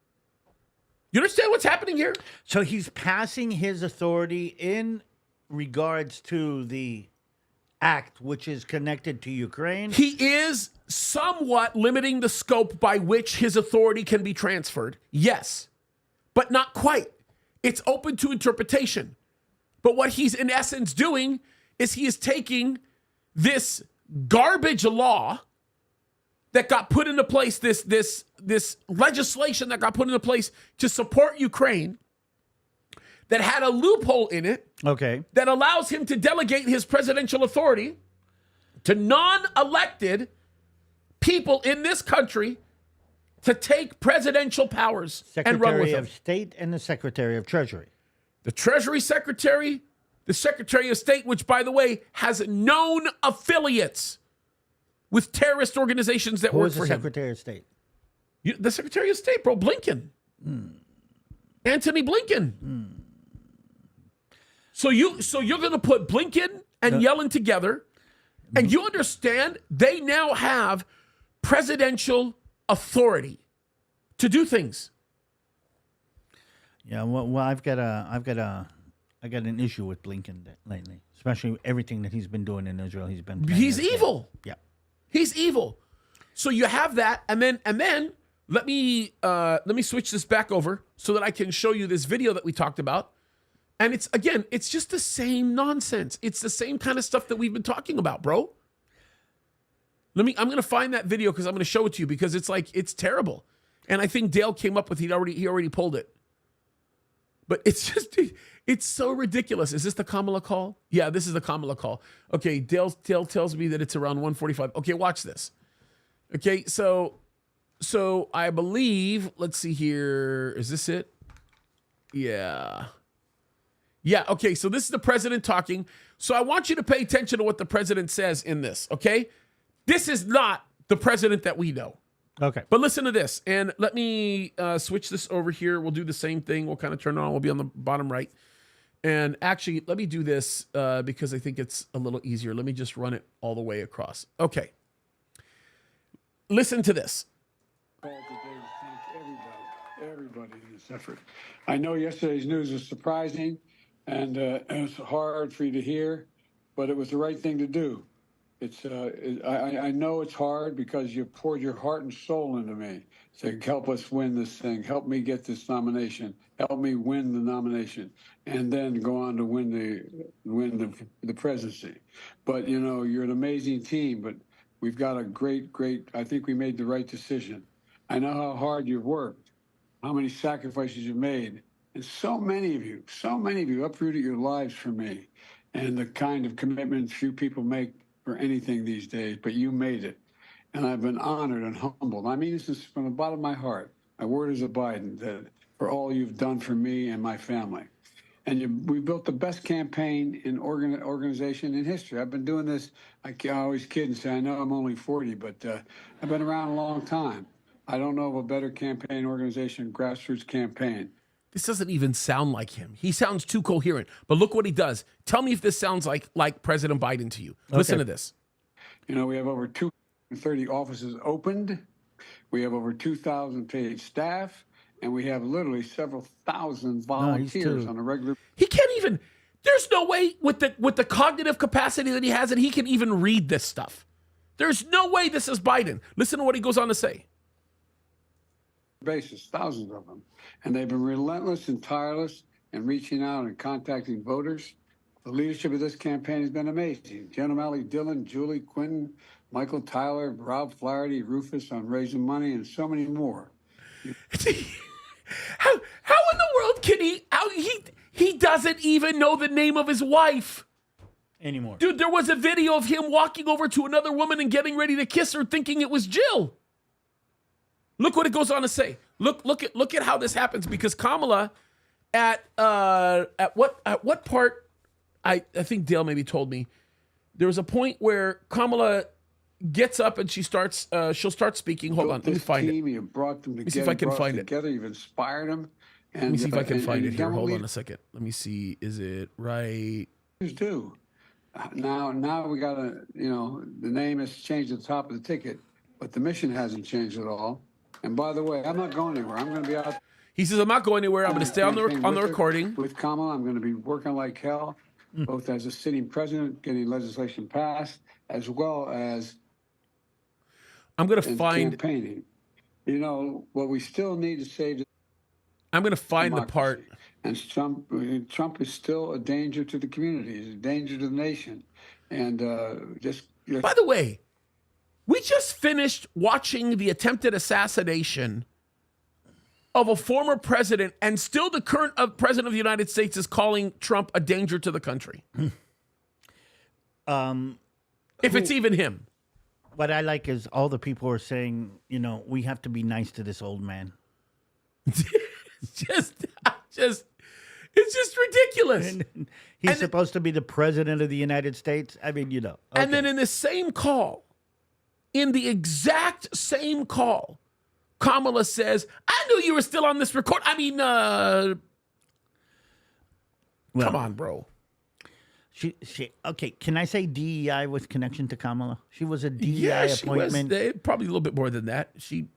You understand what's happening here? So he's passing his authority in regards to the act, which is connected to Ukraine. He is somewhat limiting the scope by which his authority can be transferred. Yes, but not quite. It's open to interpretation. But what he's in essence doing is he is taking this garbage law that got put into place, this legislation that got put into place to support Ukraine, that had a loophole in it, okay, that allows him to delegate his presidential authority to non-elected people in this country to take presidential powers and run with them. Secretary of State and the Secretary of Treasury. The Treasury Secretary, the Secretary of State, which, by the way, has known affiliates with terrorist organizations that work for him. Who is the Secretary of State? The Secretary of State, bro, Blinken. Anthony Blinken. So you're going to put Blinken and Yellen together, and you understand they now have presidential authority to do things. Yeah, well, I've got an issue with Blinken lately, especially everything that he's been doing in Israel. He's evil. Yeah, he's evil. So you have that, and then let me switch this back over so that I can show you this video that we talked about. And it's just the same nonsense. It's the same kind of stuff that we've been talking about, bro. I'm going to find that video because I'm going to show it to you because it's terrible. And I think Dale came up with he already pulled it. But it's just, it's so ridiculous. Is this the Kamala call? Yeah, this is the Kamala call. Okay, Dale tells me that it's around 1:45. Okay, watch this. Okay, so I believe, let's see here. Is this it? Yeah. Yeah, okay, so this is the president talking. So I want you to pay attention to what the president says in this, okay? This is not the president that we know. Okay. But listen to this, and let me switch this over here. We'll do the same thing. We'll kind of turn it on. We'll be on the bottom right. And actually, let me do this because I think it's a little easier. Let me just run it all the way across. Okay. Listen to this. Thank everybody in this effort. I know yesterday's news was surprising, and it was hard for you to hear, but it was the right thing to do. I know it's hard because you poured your heart and soul into me to help us win this thing, help me get this nomination, help me win the nomination, and then go on to win the presidency. But you know, you're an amazing team. But we've got a great. I think we made the right decision. I know how hard you've worked, how many sacrifices you've made, and so many of you uprooted your lives for me, and the kind of commitment few people make for anything these days, but you made it. And I've been honored and humbled. I mean this from the bottom of my heart. My word is a Biden, that for all you've done for me and my family. And we built the best campaign in organization in history. I've been doing this, I always kid and say, I know I'm only 40, but I've been around a long time. I don't know of a better campaign organization, grassroots campaign. This doesn't even sound like him. He sounds too coherent. But look what he does. Tell me if this sounds like President Biden to you. Okay. Listen to this. You know, we have over 230 offices opened. We have over 2,000 paid staff. And we have literally several thousand volunteers on a regular. He can't even. There's no way with the cognitive capacity that he has that he can even read this stuff. There's no way this is Biden. Listen to what he goes on to say. Basis, thousands of them. And they've been relentless and tireless in reaching out and contacting voters. The leadership of this campaign has been amazing. Jen O'Malley, Dillon, Julie, Quinton, Michael Tyler, Rob Flaherty, Rufus on raising money, and so many more. How in the world can he doesn't even know the name of his wife anymore. Dude, there was a video of him walking over to another woman and getting ready to kiss her thinking it was Jill. Look what it goes on to say. Look at how this happens, because Kamala at what part, I think Dale maybe told me, there was a point where Kamala gets up and she'll start speaking. Hold on, let me find it. You brought them together. Let me see if I can find it. Together, you've inspired them. And, let me see if I can find it here. Hold on a second. Let me see. Is it right? Do. Now we got to, the name has changed at the top of the ticket, but the mission hasn't changed at all. And by the way, I'm not going anywhere. I'm going to be out. He says, I'm not going anywhere. I'm going to stay on the recording. With Kamala, I'm going to be working like hell, both as a sitting president, getting legislation passed, as well as I'm going to find campaigning. What we still need to save. I'm going to find the part. And Trump is still a danger to the community. He's a danger to the nation. And By the way, we just finished watching the attempted assassination of a former president, and still the current president of the United States is calling Trump a danger to the country. If it's even him. What I like is all the people are saying, we have to be nice to this old man. It's just ridiculous. He's supposed to be the president of the United States. I mean, Okay. And then in the same call, in the exact same call, Kamala says, I knew you were still on this record. I mean, come on, bro. She okay, can I say DEI with connection to Kamala? She was a DEI appointment. Was, probably a little bit more than that. She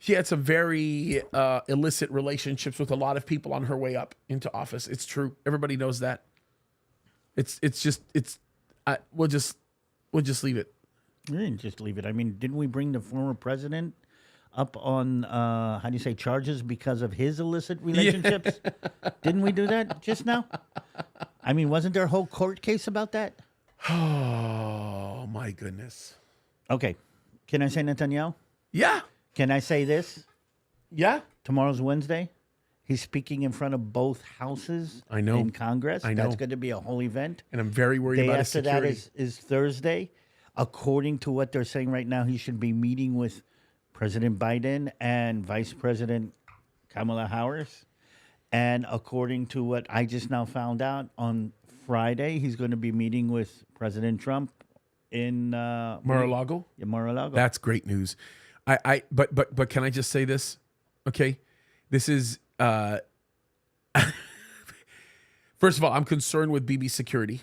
had some very illicit relationships with a lot of people on her way up into office. It's true. Everybody knows that. We'll just leave it. We didn't just leave it. I mean, didn't we bring the former president up on charges because of his illicit relationships? Yeah. Didn't we do that just now? I mean, wasn't there a whole court case about that? Oh my goodness. Okay. Can I say Netanyahu? Yeah. Can I say this? Yeah. Tomorrow's Wednesday. He's speaking in front of both houses. I know. In Congress. I know. That's going to be a whole event. And I'm very worried Day about his after that security. is Thursday. According to what they're saying right now, he should be meeting with President Biden and Vice President Kamala Harris. And according to what I just now found out, on Friday, he's going to be meeting with President Trump in Mar-a-Lago? Yeah, Mar-a-Lago. That's great news. But can I just say this? Okay. This is first of all, I'm concerned with BB's security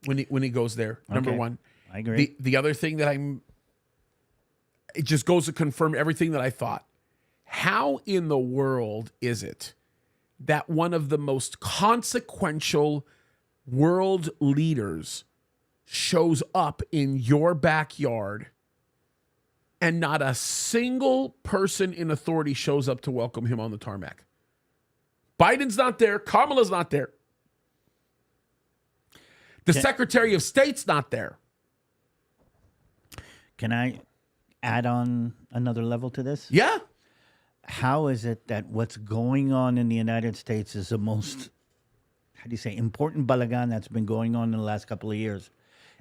when he goes there. Number Okay. one. I agree. The other thing that it just goes to confirm everything that I thought. How in the world is it that one of the most consequential world leaders shows up in your backyard and not a single person in authority shows up to welcome him on the tarmac? Biden's not there. Kamala's not there. The Secretary of State's not there. Can I add on another level to this? Yeah. How is it that what's going on in the United States is the most, how do you say, important balagan that's been going on in the last couple of years?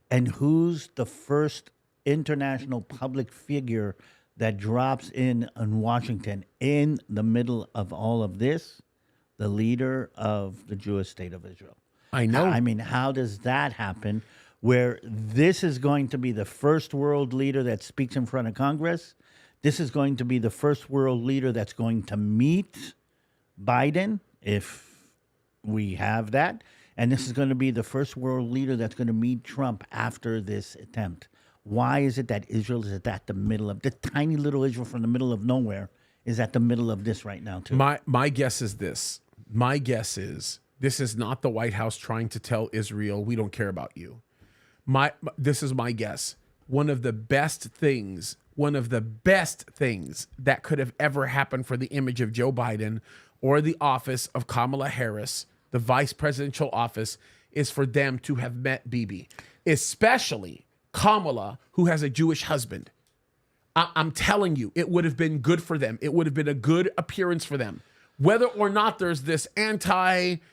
And who's the first international public figure that drops in Washington in the middle of all of this? The leader of the Jewish state of Israel. I know. I mean, how does that happen where this is going to be the first world leader that speaks in front of Congress? This is going to be the first world leader that's going to meet Biden, if we have that. And this is going to be the first world leader that's going to meet Trump after this attempt. Why is it that Israel is at the middle of, the tiny little Israel from the middle of nowhere is at the middle of this right now, too? My guess is this. My guess is this is not the White House trying to tell Israel, we don't care about you. This is my guess. One of the best things that could have ever happened for the image of Joe Biden or the office of Kamala Harris, the vice presidential office, is for them to have met Bibi, especially Kamala, who has a Jewish husband. I'm telling you, it would have been good for them. It would have been a good appearance for them. Whether or not there's this anti-Israeli,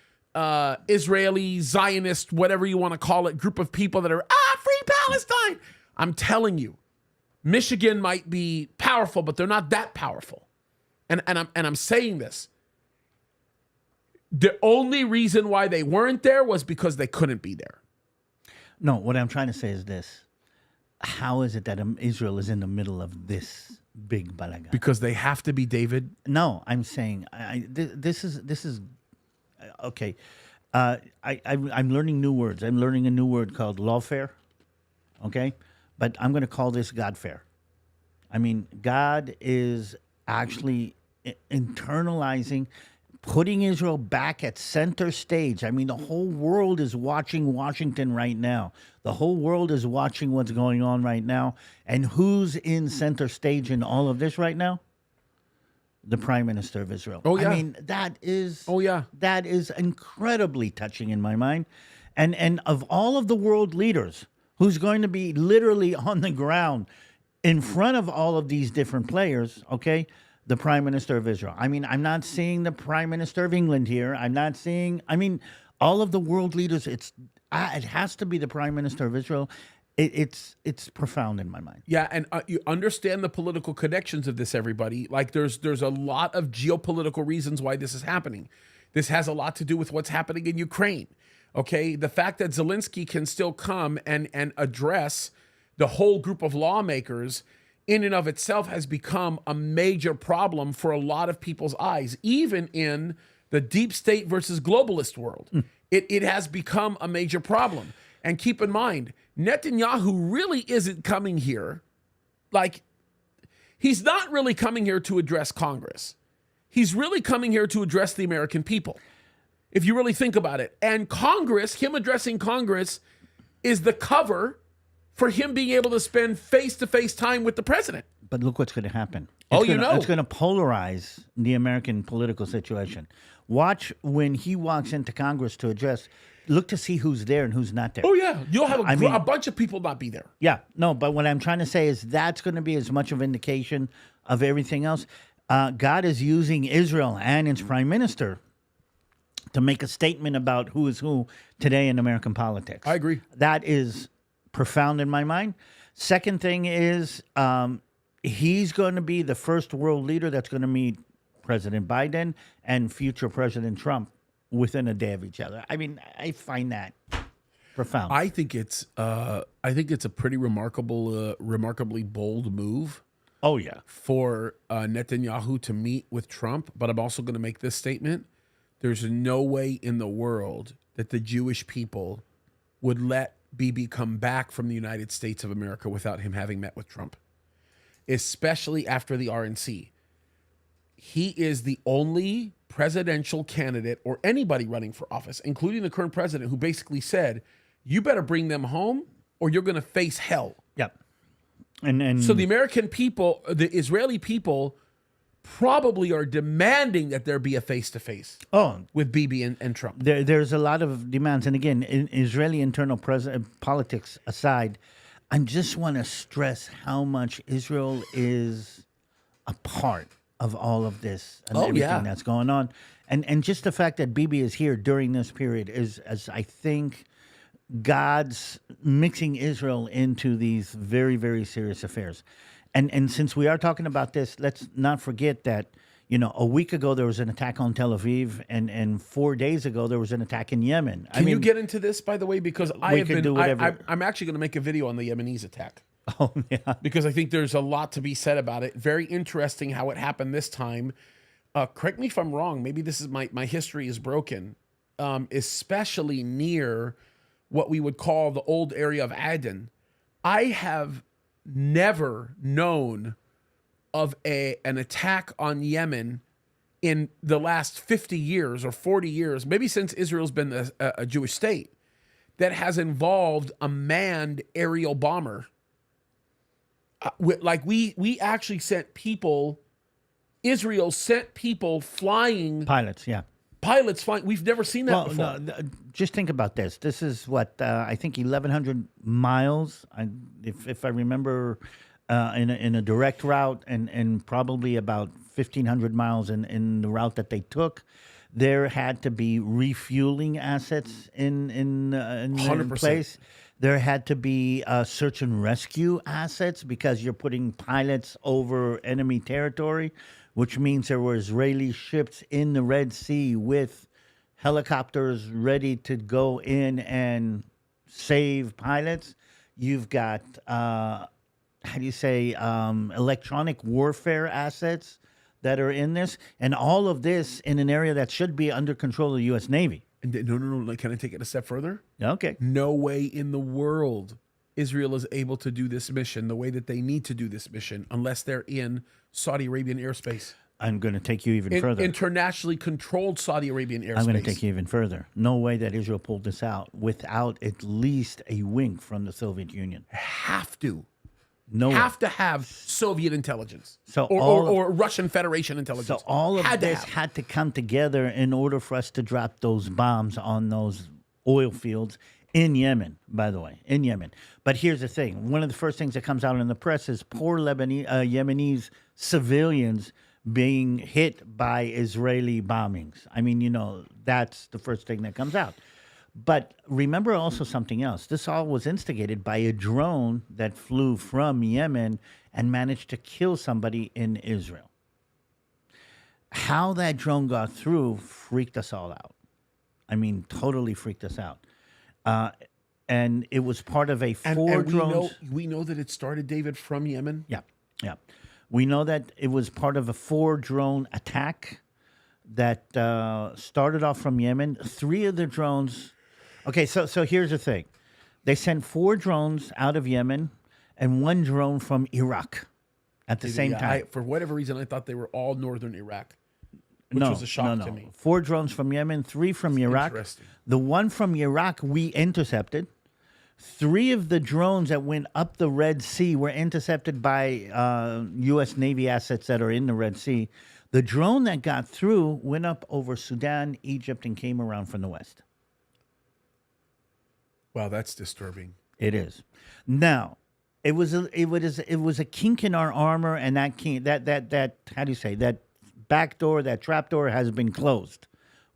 Zionist, whatever you want to call it, group of people that are, free Palestine. I'm telling you, Michigan might be powerful, but they're not that powerful. And I'm saying this. The only reason why they weren't there was because they couldn't be there. No, what I'm trying to say is this. How is it that Israel is in the middle of this big balagan? Because they have to be, David. No, I'm saying this is okay. I'm learning new words. I'm learning a new word called lawfare. Okay, but I'm going to call this Godfare. I mean, God is actually internalizing, putting Israel back at center stage. I mean, the whole world is watching Washington right now. The whole world is watching what's going on right now. And who's in center stage in all of this right now? The Prime Minister of Israel. Oh, yeah. I mean, that is... Oh, yeah. That is incredibly touching in my mind. And of all of the world leaders, who's going to be literally on the ground in front of all of these different players, okay, the Prime Minister of Israel. I mean, I'm not seeing the Prime Minister of England here. I'm not seeing, I mean, all of the world leaders, it has to be the Prime Minister of Israel. It's profound in my mind. Yeah, and you understand the political connections of this, everybody. Like, there's a lot of geopolitical reasons why this is happening. This has a lot to do with what's happening in Ukraine. Okay, the fact that Zelensky can still come and address the whole group of lawmakers in and of itself has become a major problem for a lot of people's eyes, even in the deep state versus globalist world. It has become a major problem. And keep in mind, Netanyahu really isn't coming here. Like, he's not really coming here to address Congress. He's really coming here to address the American people, if you really think about it. And Congress, him addressing Congress, is the cover for him being able to spend face-to-face time with the president. But look what's going to happen. It's going to polarize the American political situation. Watch when he walks into Congress to address. Look to see who's there and who's not there. Oh, yeah. You'll have a bunch of people not be there. Yeah. No, but what I'm trying to say is that's going to be as much of an indication of everything else. God is using Israel and its prime minister to make a statement about who is who today in American politics. I agree. That is profound in my mind. Second thing is he's going to be the first world leader that's going to meet President Biden and future President Trump within a day of each other. I mean, I find that profound. I think it's a pretty remarkably bold move. Oh yeah, for Netanyahu to meet with Trump. But I'm also going to make this statement: there's no way in the world that the Jewish people would let Bibi come back from the United States of America without him having met with Trump, especially after the RNC. He is the only presidential candidate or anybody running for office, including the current president, who basically said, you better bring them home or you're going to face hell. Yep. And so the American people, the Israeli people, probably are demanding that there be a face-to-face with Bibi and Trump. There's a lot of demands. And again, in Israeli internal politics aside, I just want to stress how much Israel is a part of all of this and everything that's going on. And just the fact that Bibi is here during this period is, as I think, God's mixing Israel into these very, very serious affairs. And since we are talking about this, let's not forget that, a week ago there was an attack on Tel Aviv, and 4 days ago there was an attack in Yemen. Can you get into this, by the way? Because I'm actually going to make a video on the Yemenis attack. Oh, yeah. Because I think there's a lot to be said about it. Very interesting how it happened this time. Correct me if I'm wrong. Maybe this is my history is broken, especially near what we would call the old area of Aden. I have never known of an attack on Yemen in the last 50 years or 40 years, maybe since Israel's been a Jewish state, that has involved a manned aerial bomber. We actually sent people, Israel sent people flying. Pilots, yeah. Pilots flying. We've never seen that before. No, just think about this. This is what, I think 1,100 miles, if I remember, in a direct route, and probably about 1,500 miles in the route that they took. There had to be refueling assets in place. There had to be search and rescue assets because you're putting pilots over enemy territory, which means there were Israeli ships in the Red Sea with helicopters ready to go in and save pilots. You've got, electronic warfare assets that are in this, and all of this in an area that should be under control of the U.S. Navy. No. Can I take it a step further? Okay. No way in the world Israel is able to do this mission the way that they need to do this mission unless they're in Saudi Arabian airspace. I'm going to take you even further. Internationally controlled Saudi Arabian airspace. I'm going to take you even further. No way that Israel pulled this out without at least a wink from the Soviet Union. Have to. No, have to have Soviet intelligence, or Russian Federation intelligence. So all of this had to come together in order for us to drop those bombs on those oil fields in Yemen. By the way, in Yemen. But here's the thing: one of the first things that comes out in the press is poor Yemenis civilians being hit by Israeli bombings. I mean, that's the first thing that comes out. But remember also something else. This all was instigated by a drone that flew from Yemen and managed to kill somebody in Israel. How that drone got through freaked us all out. I mean, totally freaked us out. And it was part of a drones. We know that it started, David, from Yemen? Yeah. We know that it was part of a 4-drone attack that started off from Yemen. 3 of the drones... Okay, so here's the thing. They sent 4 drones out of Yemen and 1 drone from Iraq at the same time. For whatever reason, I thought they were all northern Iraq, which was a shock to me. 4 drones from Yemen, 3 from Iraq. Interesting. The one from Iraq we intercepted. 3 of the drones that went up the Red Sea were intercepted by U.S. Navy assets that are in the Red Sea. The drone that got through went up over Sudan, Egypt, and came around from the west. Wow, that's disturbing. It is. Now, It was a kink in our armor, and that how do you say, that back door, that trap door has been closed.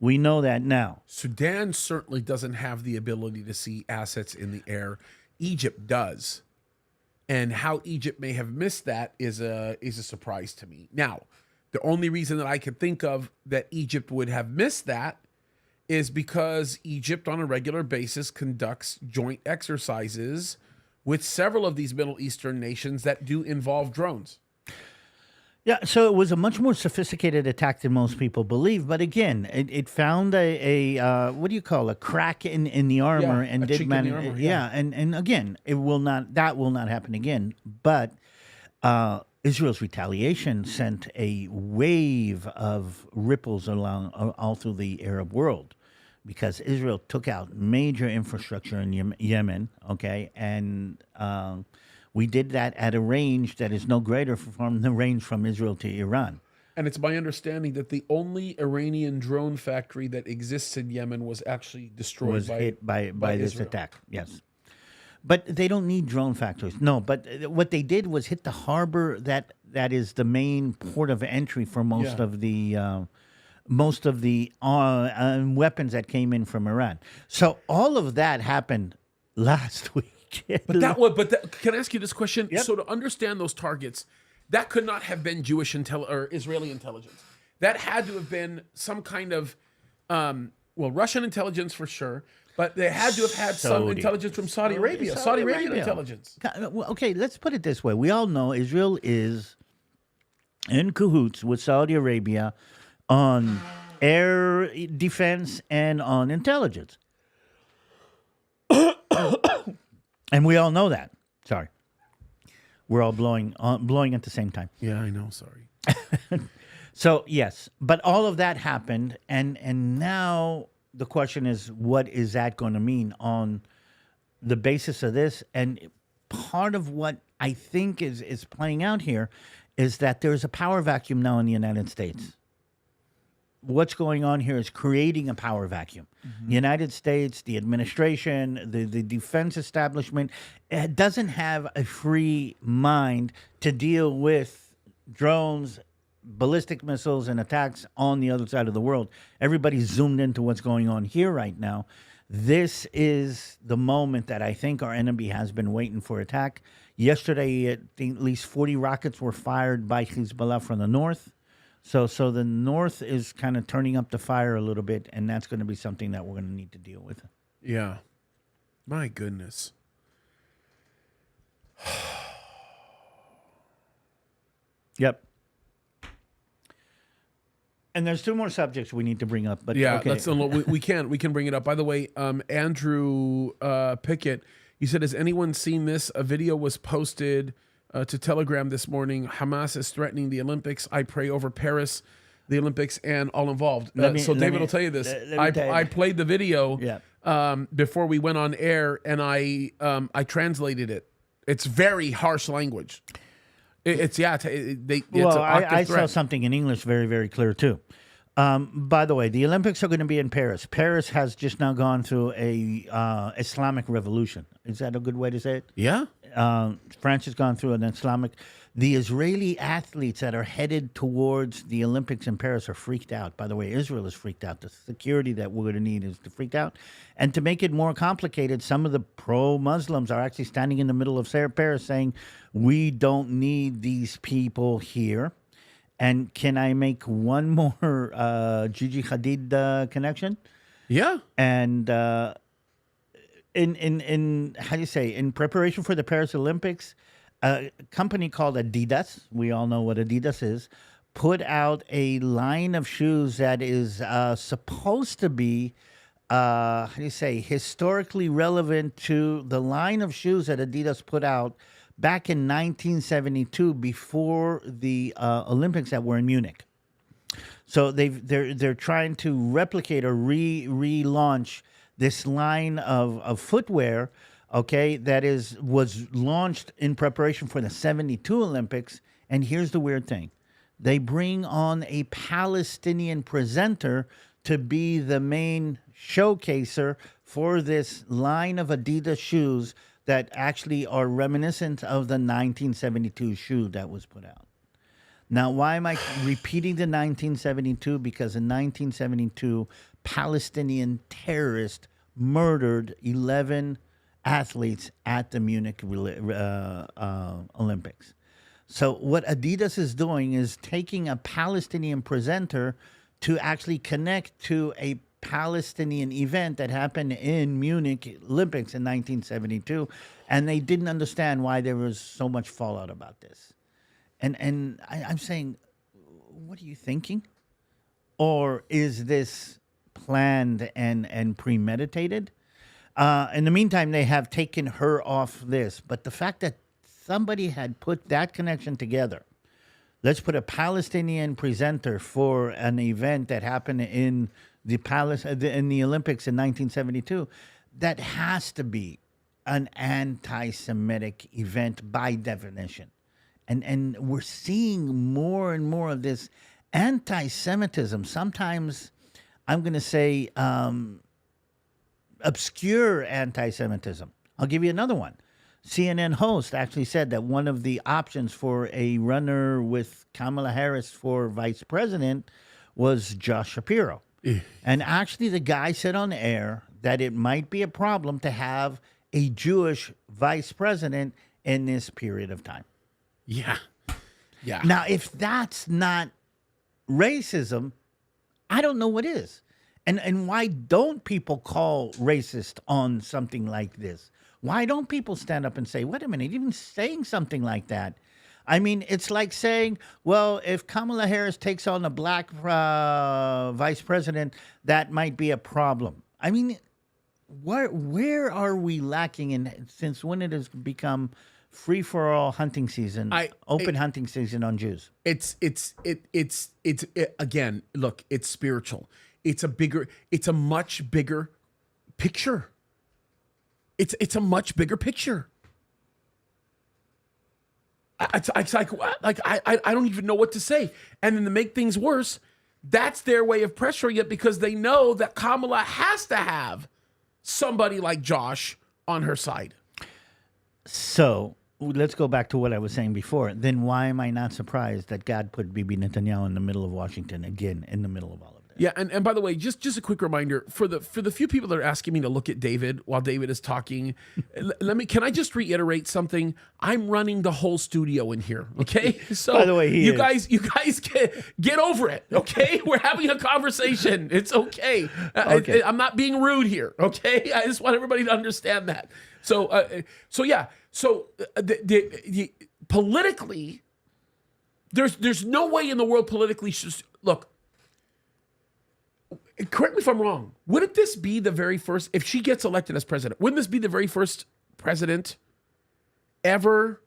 We know that now. Sudan certainly doesn't have the ability to see assets in the air. Egypt does. And how Egypt may have missed that is a surprise to me. Now, the only reason that I could think of that Egypt would have missed that is because Egypt on a regular basis conducts joint exercises with several of these Middle Eastern nations that do involve drones. Yeah, so it was a much more sophisticated attack than most people believe. But again, it found a what do you call, a crack in the armor, and did manage. Yeah, and again, that will not happen again. But Israel's retaliation sent a wave of ripples along all through the Arab world, because Israel took out major infrastructure in Yemen. Okay, and we did that at a range that is no greater from the range from Israel to Iran. And it's my understanding that the only Iranian drone factory that exists in Yemen was actually destroyed hit by this Israel. attack. Yes. But they don't need drone factories. No, but what they did was hit the harbor that is the main port of entry for most of the weapons that came in from Iran. So all of that happened last week. Can I ask you this question? Yep. So to understand those targets, that could not have been Jewish or Israeli intelligence. That had to have been some kind of, Russian intelligence for sure, but they had to have had some intelligence from Saudi Arabia. Saudi Arabian intelligence. Okay, let's put it this way. We all know Israel is in cahoots with Saudi Arabia on air defense and on intelligence. And we all know that. Sorry. We're all blowing at the same time. Yeah, I know. Sorry. So, yes. But all of that happened. And now the question is, what is that going to mean on the basis of this? And part of what I think is playing out here is that there's a power vacuum now in the United States. What's going on here is creating a power vacuum. Mm-hmm. The United States, the administration, the defense establishment, it doesn't have a free mind to deal with drones, ballistic missiles, and attacks on the other side of the world. Everybody's zoomed into what's going on here right now. This is the moment that I think our enemy has been waiting for attack. Yesterday, at least 40 rockets were fired by Hezbollah from the north. So the North is kind of turning up the fire a little bit, and that's going to be something that we're going to need to deal with. Yeah. My goodness. Yep. And there's two more subjects we need to bring up. But yeah, okay. we can bring it up. By the way, Andrew Pickett, he said, has anyone seen this? A video was posted to Telegram this morning. Hamas is threatening the Olympics. I pray over Paris, the Olympics, and all involved. David will tell you this. I played the video before we went on air, and I translated it. It's very harsh language. I saw something in English very, very clear too. By the way, the Olympics are going to be in Paris. Paris has just now gone through a Islamic revolution. Is that a good way to say it? Yeah. France has gone through an Islamic. The Israeli athletes that are headed towards the Olympics in Paris are freaked out. By the way, Israel is freaked out. The security that we're going to need is freaked out. And to make it more complicated, some of the pro-Muslims are actually standing in the middle of Paris saying, we don't need these people here. And can I make one more Gigi Hadid connection? Yeah. And in how do you say, in preparation for the Paris Olympics, a company called Adidas, we all know what Adidas is, put out a line of shoes that is supposed to be, how do you say, historically relevant to the line of shoes that Adidas put out back in 1972 before the Olympics that were in Munich. So they're trying to replicate or relaunch this line of footwear, okay, that was launched in preparation for the 72 Olympics. And here's the weird thing. They bring on a Palestinian presenter to be the main showcaser for this line of Adidas shoes that actually are reminiscent of the 1972 shoe that was put out. Now, why am I repeating the 1972? Because in 1972, Palestinian terrorists murdered 11 athletes at the Munich Olympics. So what Adidas is doing is taking a Palestinian presenter to actually connect to a Palestinian event that happened in Munich Olympics in 1972, and they didn't understand why there was so much fallout about this. And I'm saying, what are you thinking? Or is this planned and premeditated? In the meantime, they have taken her off this. But the fact that somebody had put that connection together, let's put a Palestinian presenter for an event that happened in the Olympics in 1972, that has to be an anti-Semitic event by definition. And we're seeing more and more of this anti-Semitism. Sometimes I'm going to say obscure anti-Semitism. I'll give you another one. CNN host actually said that one of the options for a runner with Kamala Harris for vice president was Josh Shapiro. And actually the guy said on air that it might be a problem to have a Jewish vice president in this period of time. Yeah. Yeah. Now, if that's not racism, I don't know what is. And why don't people call racist on something like this? Why don't people stand up and say, wait a minute, even saying something like that? I mean, it's like saying, well, if Kamala Harris takes on a black vice president, that might be a problem. I mean, where are we lacking in, since when it has become free-for-all hunting season, hunting season on Jews? It's again, look, it's spiritual. It's a much bigger picture. It's a much bigger picture. It's like I don't even know what to say. And then to make things worse, that's their way of pressuring it, because they know that Kamala has to have somebody like Josh on her side. So let's go back to what I was saying before. Then why am I not surprised that God put Bibi Netanyahu in the middle of Washington again, in the middle of all of this? Yeah, and by the way, just a quick reminder for the few people that are asking me to look at David while David is talking, can I just reiterate something? I'm running the whole studio in here, okay? So by the way, you guys get over it, okay? We're having a conversation. It's okay. Okay. I'm not being rude here, okay? I just want everybody to understand that. So politically, there's no way in the world politically look. Correct me if I'm wrong. Wouldn't this be the very first, if she gets elected as president, wouldn't this be the very first president ever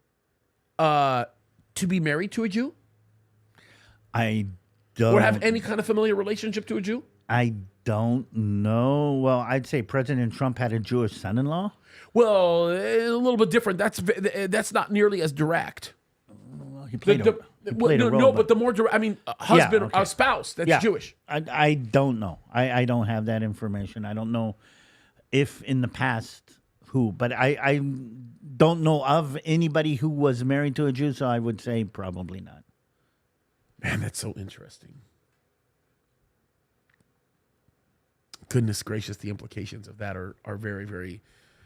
to be married to a Jew? I don't. Or have any kind of familiar relationship to a Jew? I don't know. Well, I'd say President Trump had a Jewish son-in-law. Well, a little bit different. That's not nearly as direct. Well, he played a role. No, but the more direct, I mean, husband, a spouse that's Jewish. I don't know. I don't have that information. I don't know if in the past who, but I don't know of anybody who was married to a Jew, so I would say probably not. Man, that's so interesting. Goodness gracious, the implications of that are very, very,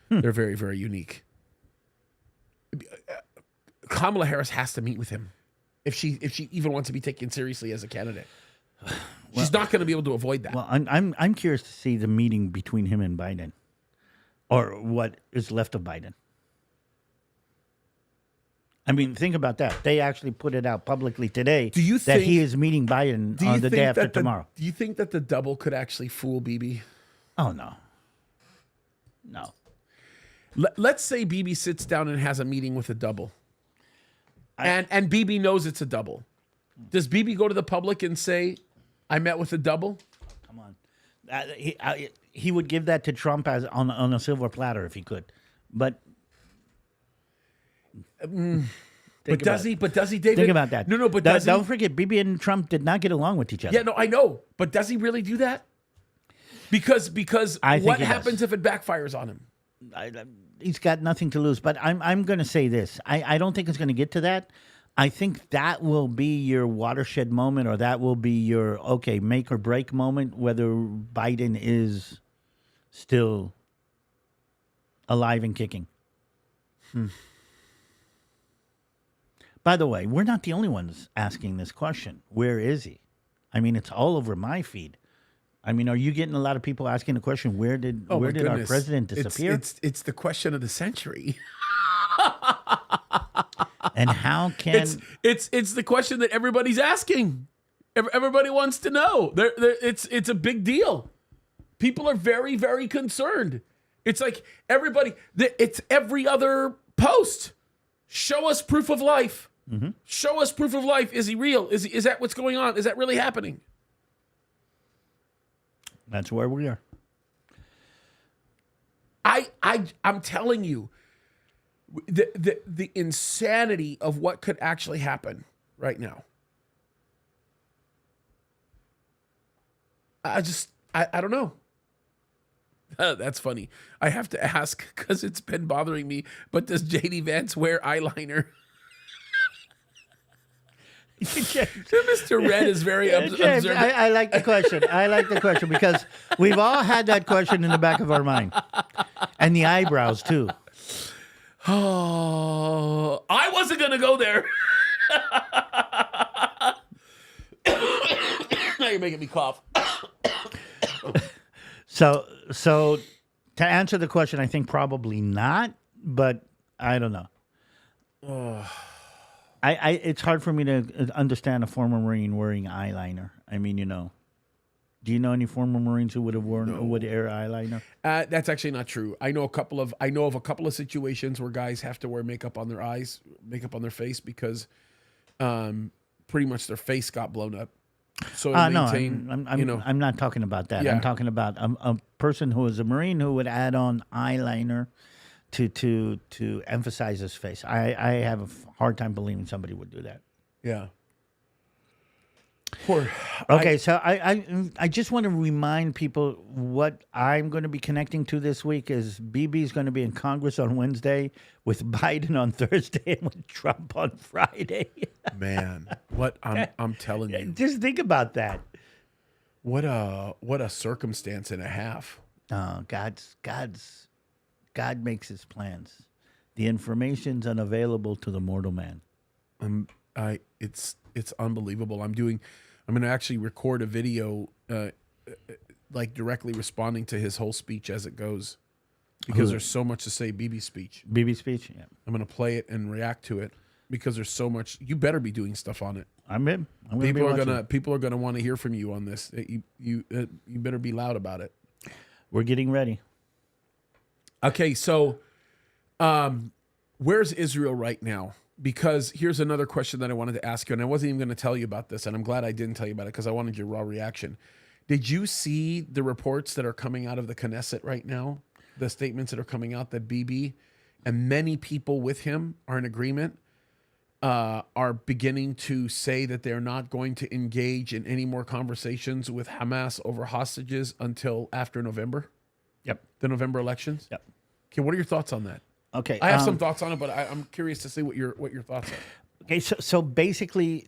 they're very, very unique. Kamala Harris has to meet with him if she even wants to be taken seriously as a candidate. She's not going to be able to avoid that. Well, I'm curious to see the meeting between him and Biden, or what is left of Biden. I mean, think about that. They actually put it out publicly today that he is meeting Biden on the day after tomorrow. Do you think that the double could actually fool Bibi? Oh, no. No. Let's say Bibi sits down and has a meeting with a double. And Bibi knows it's a double. Does Bibi go to the public and say, I met with a double? Come on. He would give that to Trump as on a silver platter if he could. But does he, David? Think about that. No, but don't forget, Bibi and Trump did not get along with each other. Yeah, no, I know. But does he really do that? Because what happens if it backfires on him? he's got nothing to lose. But I'm going to say this. I don't think it's going to get to that. I think that will be your watershed moment, or that will be your make or break moment, whether Biden is still alive and kicking. By the way, we're not the only ones asking this question. Where is he? I mean, it's all over my feed. I mean, are you getting a lot of people asking the question, where did our president disappear? It's the question of the century. And how can it's the question that everybody's asking. Everybody wants to know. It's a big deal. People are very, very concerned. It's like it's every other post. Show us proof of life. Mm-hmm. Show us proof of life. Is he real? Is that what's going on? Is that really happening? That's where we are. I'm telling you, the insanity of what could actually happen right now. I don't know. That's funny. I have to ask because it's been bothering me. But does JD Vance wear eyeliner? Mr. Red is very observant. I like the question. I like the question because we've all had that question in the back of our mind, and the eyebrows too. Oh, I wasn't gonna go there. Now you're making me cough. So to answer the question, I think probably not, but I don't know. It's hard for me to understand a former Marine wearing eyeliner. I mean, do you know any former Marines who would have worn or would wear eyeliner? That's actually not true. I know of a couple of situations where guys have to wear makeup on their eyes, makeup on their face because pretty much their face got blown up. So I'm not talking about that. Yeah. I'm talking about a person who is a Marine who would add on eyeliner to emphasize his face. I have a hard time believing somebody would do that. Yeah. So I just want to remind people what I'm going to be connecting to this week is BB's going to be in Congress on Wednesday, with Biden on Thursday, and with Trump on Friday. Man, what I'm telling you. Just think about that. What a circumstance and a half. God makes his plans. The information's unavailable to the mortal man. It's unbelievable. I'm going to actually record a video, like directly responding to his whole speech as it goes, because there's so much to say. BB's speech. BB's speech. Yeah. I'm going to play it and react to it because there's so much. You better be doing stuff on it. I'm in. People are gonna want to hear from you on this. You better be loud about it. We're getting ready. Okay, so where's Israel right now? Because here's another question that I wanted to ask you, and I wasn't even going to tell you about this, and I'm glad I didn't tell you about it because I wanted your raw reaction. Did you see the reports that are coming out of the Knesset right now, the statements that are coming out that Bibi and many people with him are in agreement, are beginning to say that they're not going to engage in any more conversations with Hamas over hostages until after November? Yep. The November elections? Yep. Okay, what are your thoughts on that? Okay. I have some thoughts on it, but I'm curious to see what your thoughts are. Okay, so basically,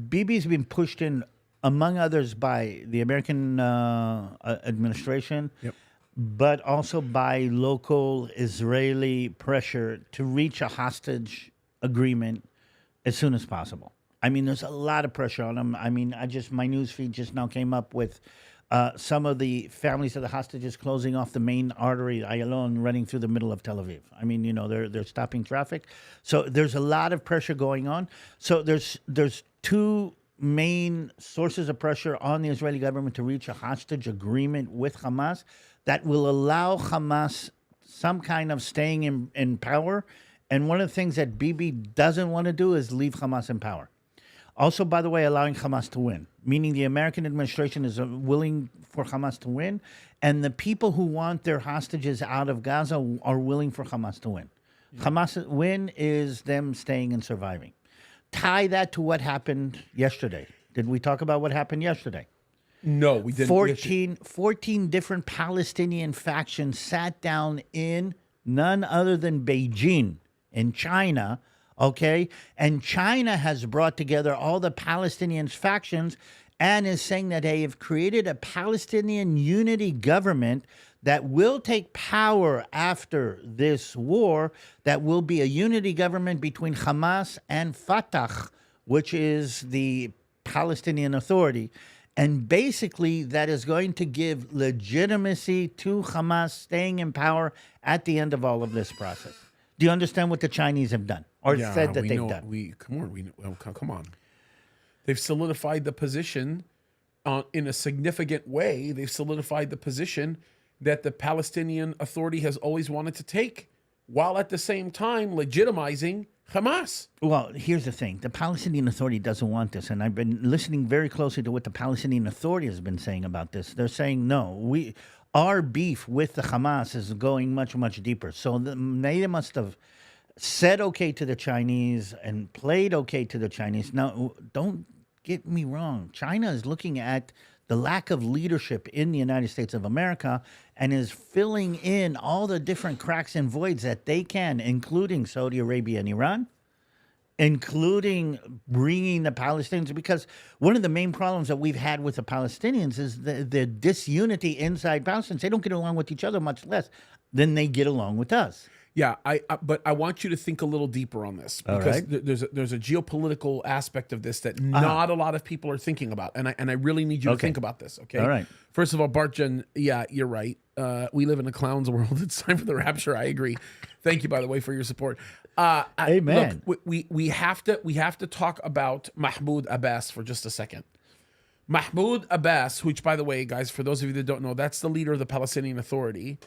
Bibi's been pushed in, among others, by the American administration, Yep. but also by local Israeli pressure to reach a hostage agreement as soon as possible. I mean, there's a lot of pressure on them. I mean, my news feed just now came up with some of the families of the hostages closing off the main artery, Ayalon, running through the middle of Tel Aviv. I mean, they're stopping traffic. So there's a lot of pressure going on. So there's two main sources of pressure on the Israeli government to reach a hostage agreement with Hamas that will allow Hamas some kind of staying in power. And one of the things that Bibi doesn't want to do is leave Hamas in power. Also, by the way, allowing Hamas to win, meaning the American administration is willing for Hamas to win, and the people who want their hostages out of Gaza are willing for Hamas to win. Yeah. Hamas win is them staying and surviving. Tie that to what happened yesterday. Did we talk about what happened yesterday? No, we didn't. 14 different Palestinian factions sat down in none other than Beijing in China, okay? And China has brought together all the Palestinian factions and is saying that they have created a Palestinian unity government that will take power after this war, that will be a unity government between Hamas and Fatah, which is the Palestinian Authority. And basically, that is going to give legitimacy to Hamas staying in power at the end of all of this process. Do you understand what the Chinese have done or said that they've done? Come on. They've solidified the position in a significant way. They've solidified the position that the Palestinian Authority has always wanted to take, while at the same time legitimizing Hamas. Well, here's the thing. The Palestinian Authority doesn't want this, and I've been listening very closely to what the Palestinian Authority has been saying about this. They're saying, no, our beef with the Hamas is going much, much deeper. So they must have said okay to the Chinese and played okay to the Chinese. Now, don't get me wrong. China is looking at the lack of leadership in the United States of America and is filling in all the different cracks and voids that they can, including Saudi Arabia and Iran, including bringing the Palestinians. Because one of the main problems that we've had with the Palestinians is the disunity inside Palestinians. They don't get along with each other, much less than they get along with us. Yeah, but I want you to think a little deeper on this, because there's a geopolitical aspect of this that not a lot of people are thinking about, and I really need you to think about this. Okay. All right. First of all, Bartjan, yeah, you're right. We live in a clown's world. It's time for the rapture. I agree. Thank you, by the way, for your support. Amen. Look, we have to talk about Mahmoud Abbas for just a second. Mahmoud Abbas, which, by the way, guys, for those of you that don't know, that's the leader of the Palestinian Authority,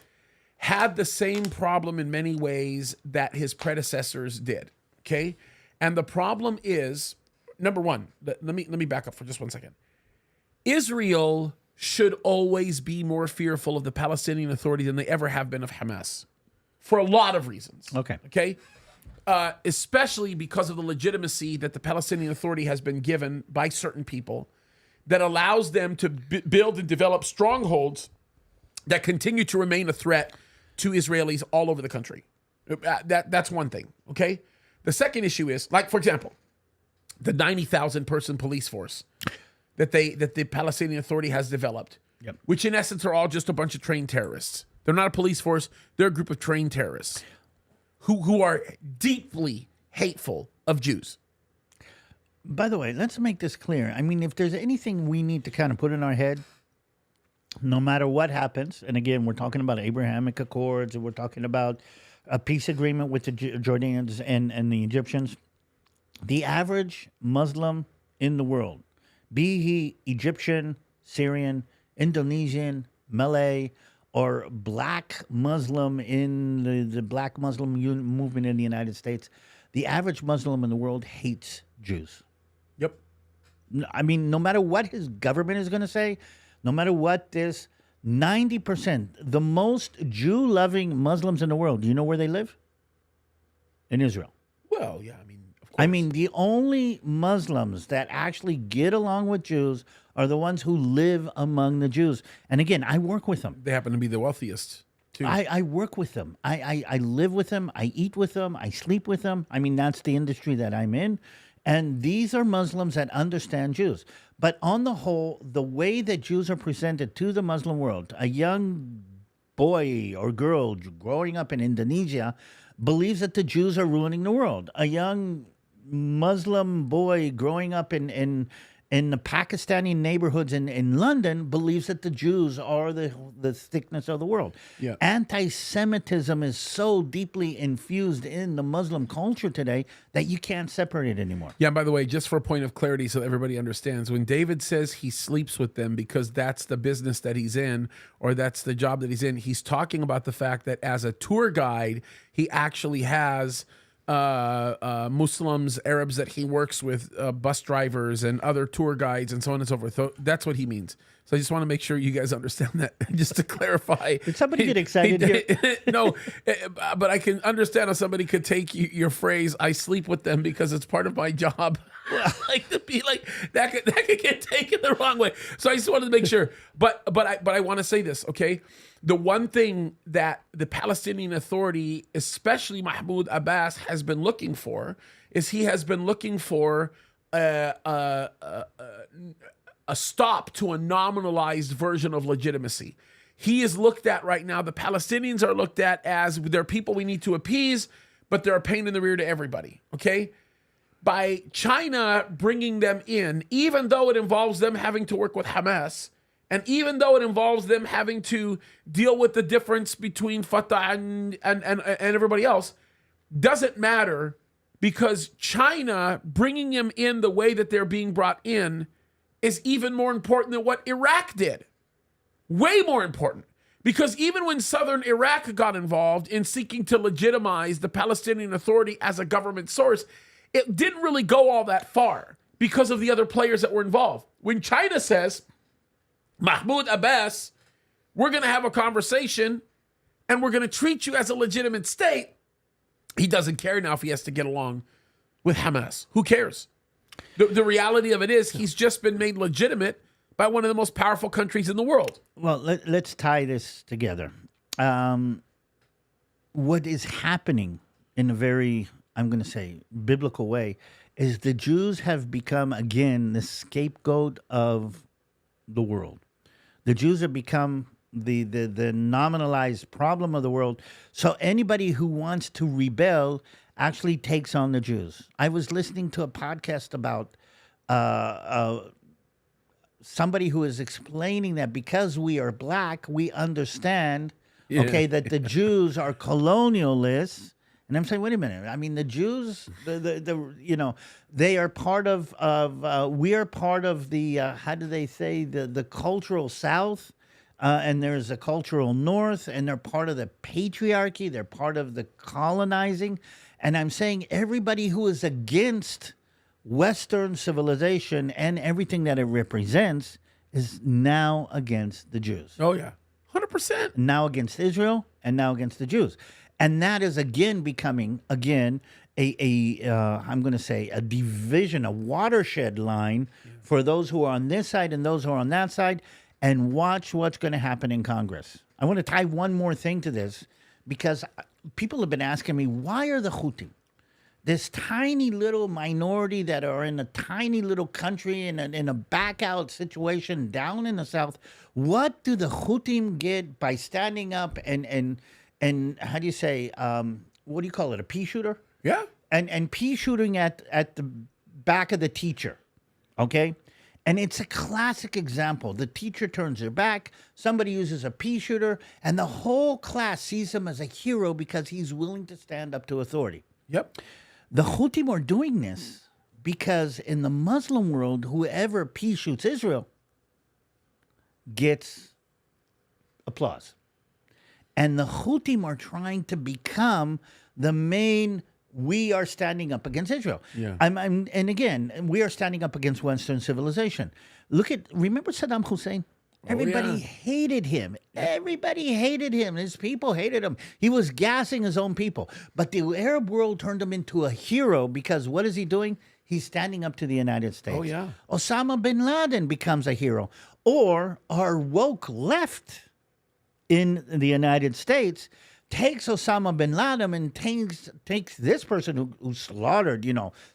had the same problem in many ways that his predecessors did, okay? And the problem is, number one, let me back up for just 1 second. Israel should always be more fearful of the Palestinian Authority than they ever have been of Hamas, for a lot of reasons. Okay? Especially because of the legitimacy that the Palestinian Authority has been given by certain people that allows them to build and develop strongholds that continue to remain a threat to Israelis all over the country. That's one thing, okay? The second issue is, like, for example, the 90,000 person police force that the Palestinian Authority has developed, which in essence are all just a bunch of trained terrorists. They're not a police force. They're a group of trained terrorists who are deeply hateful of Jews. By the way, let's make this clear. I mean, if there's anything we need to kind of put in our head, no matter what happens, and again, we're talking about Abrahamic Accords, and we're talking about a peace agreement with the Jordanians and the Egyptians, the average Muslim in the world, be he Egyptian, Syrian, Indonesian, Malay, or black Muslim in the black Muslim movement in the United States, the average Muslim in the world hates Jews. Yep. I mean, no matter what his government is going to say, no matter what this, 90%, the most Jew-loving Muslims in the world, do you know where they live? In Israel. Well, yeah, I mean, of course. I mean, the only Muslims that actually get along with Jews are the ones who live among the Jews. And again, I work with them. They happen to be the wealthiest, too. I work with them. I live with them. I eat with them. I sleep with them. I mean, that's the industry that I'm in. And these are Muslims that understand Jews. But on the whole, the way that Jews are presented to the Muslim world, a young boy or girl growing up in Indonesia believes that the Jews are ruining the world. A young Muslim boy growing up in the Pakistani neighborhoods in London believes that the Jews are the thickness of the world. Yeah. Anti-Semitism is so deeply infused in the Muslim culture today that you can't separate it anymore. Yeah, by the way, just for a point of clarity so everybody understands, when David says he sleeps with them because that's the business that he's in or that's the job that he's talking about the fact that as a tour guide, he actually has Muslims, Arabs that he works with, bus drivers and other tour guides and so on and so forth. So that's what he means. So I just want to make sure you guys understand that. Just to clarify. Did somebody get excited here? No, but I can understand how somebody could take your phrase, I sleep with them because it's part of my job. Like to be like, that could get taken the wrong way. So I just wanted to make sure. But I want to say this, okay? The one thing that the Palestinian Authority, especially Mahmoud Abbas, has been looking for is he has been looking for a stop to a nominalized version of legitimacy. He is looked at right now, the Palestinians are looked at as they're people we need to appease, but they're a pain in the rear to everybody, okay? By China bringing them in, even though it involves them having to work with Hamas, and even though it involves them having to deal with the difference between Fatah and everybody else, doesn't matter, because China bringing them in the way that they're being brought in is even more important than what Iraq did. Way more important. Because even when southern Iraq got involved in seeking to legitimize the Palestinian Authority as a government source, it didn't really go all that far because of the other players that were involved. When China says, Mahmoud Abbas, we're going to have a conversation and we're going to treat you as a legitimate state, he doesn't care now if he has to get along with Hamas. Who cares? The reality of it is he's just been made legitimate by one of the most powerful countries in the world. Well, let's tie this together. What is happening in a very, I'm going to say, biblical way is the Jews have become, again, the scapegoat of the world. The Jews have become the nominalized problem of the world. So anybody who wants to rebel actually takes on the Jews. I was listening to a podcast about somebody who is explaining that because we are black, we understand, okay, that the Jews are colonialists. And I'm saying, wait a minute. I mean, the Jews, they are part of we are part of the, how do they say, the cultural South. And there's a cultural North, and they're part of the patriarchy. They're part of the colonizing. And I'm saying everybody who is against Western civilization and everything that it represents is now against the Jews. Oh, yeah. 100%. Now against Israel and now against the Jews. And that is again becoming, I'm going to say, a division, a watershed line for those who are on this side and those who are on that side. And watch what's going to happen in Congress. I want to tie one more thing to this because people have been asking me, why are the Houthi, this tiny little minority that are in a tiny little country in a back out situation down in the South, what do the Houthi get by standing up and how do you say, what do you call it, a pea shooter? Yeah. And pea shooting at the back of the teacher, okay? And it's a classic example. The teacher turns their back, somebody uses a pea shooter, and the whole class sees him as a hero because he's willing to stand up to authority. Yep. The Houthi are doing this because in the Muslim world, whoever pea shoots Israel gets applause. And the Houthi are trying to become the main, we are standing up against Israel. Yeah. And again, we are standing up against Western civilization. Remember Saddam Hussein? Everybody hated him. Everybody hated him. His people hated him. He was gassing his own people. But the Arab world turned him into a hero because what is he doing? He's standing up to the United States. Oh, yeah. Osama bin Laden becomes a hero. Or our woke left in the United States takes Osama bin Laden and takes this person who slaughtered,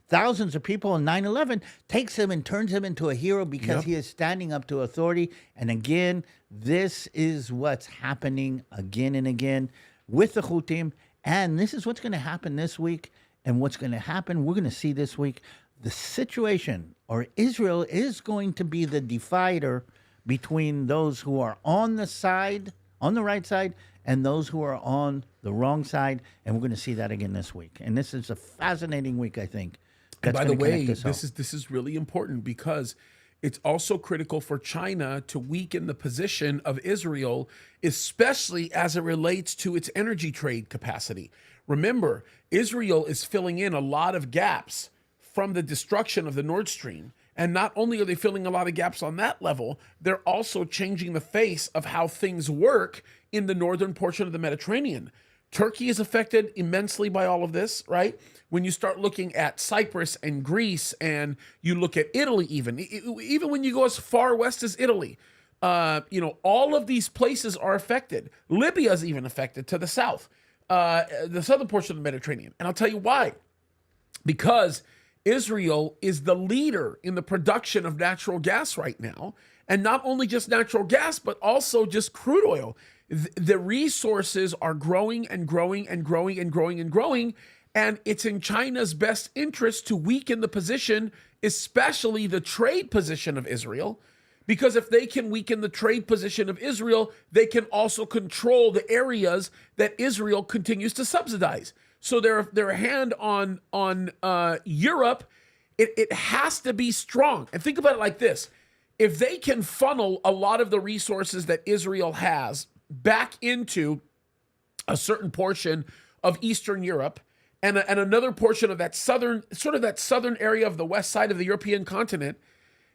thousands of people in 9/11, takes him and turns him into a hero because he is standing up to authority. And again, this is what's happening again and again with the Houthi. And this is what's going to happen this week. And what's going to happen, we're going to see this week, the situation, or Israel is going to be the divider between those who are on the right side, and those who are on the wrong side. And we're going to see that again this week. And this is a fascinating week, I think. And by the way, this is really important because it's also critical for China to weaken the position of Israel, especially as it relates to its energy trade capacity. Remember, Israel is filling in a lot of gaps from the destruction of the Nord Stream. And not only are they filling a lot of gaps on that level, they're also changing the face of how things work in the northern portion of the Mediterranean. Turkey is affected immensely by all of this, right? When you start looking at Cyprus and Greece, and you look at Italy, even when you go as far west as Italy, all of these places are affected. Libya is even affected to the south, the southern portion of the Mediterranean. And I'll tell you why. Because Israel is the leader in the production of natural gas right now. And not only just natural gas, but also just crude oil. The resources are growing and growing and growing and growing and growing. And it's in China's best interest to weaken the position, especially the trade position of Israel. Because if they can weaken the trade position of Israel, they can also control the areas that Israel continues to subsidize. So their hand on Europe, it has to be strong. And think about it like this. If they can funnel a lot of the resources that Israel has back into a certain portion of Eastern Europe and another portion of that southern area of the west side of the European continent,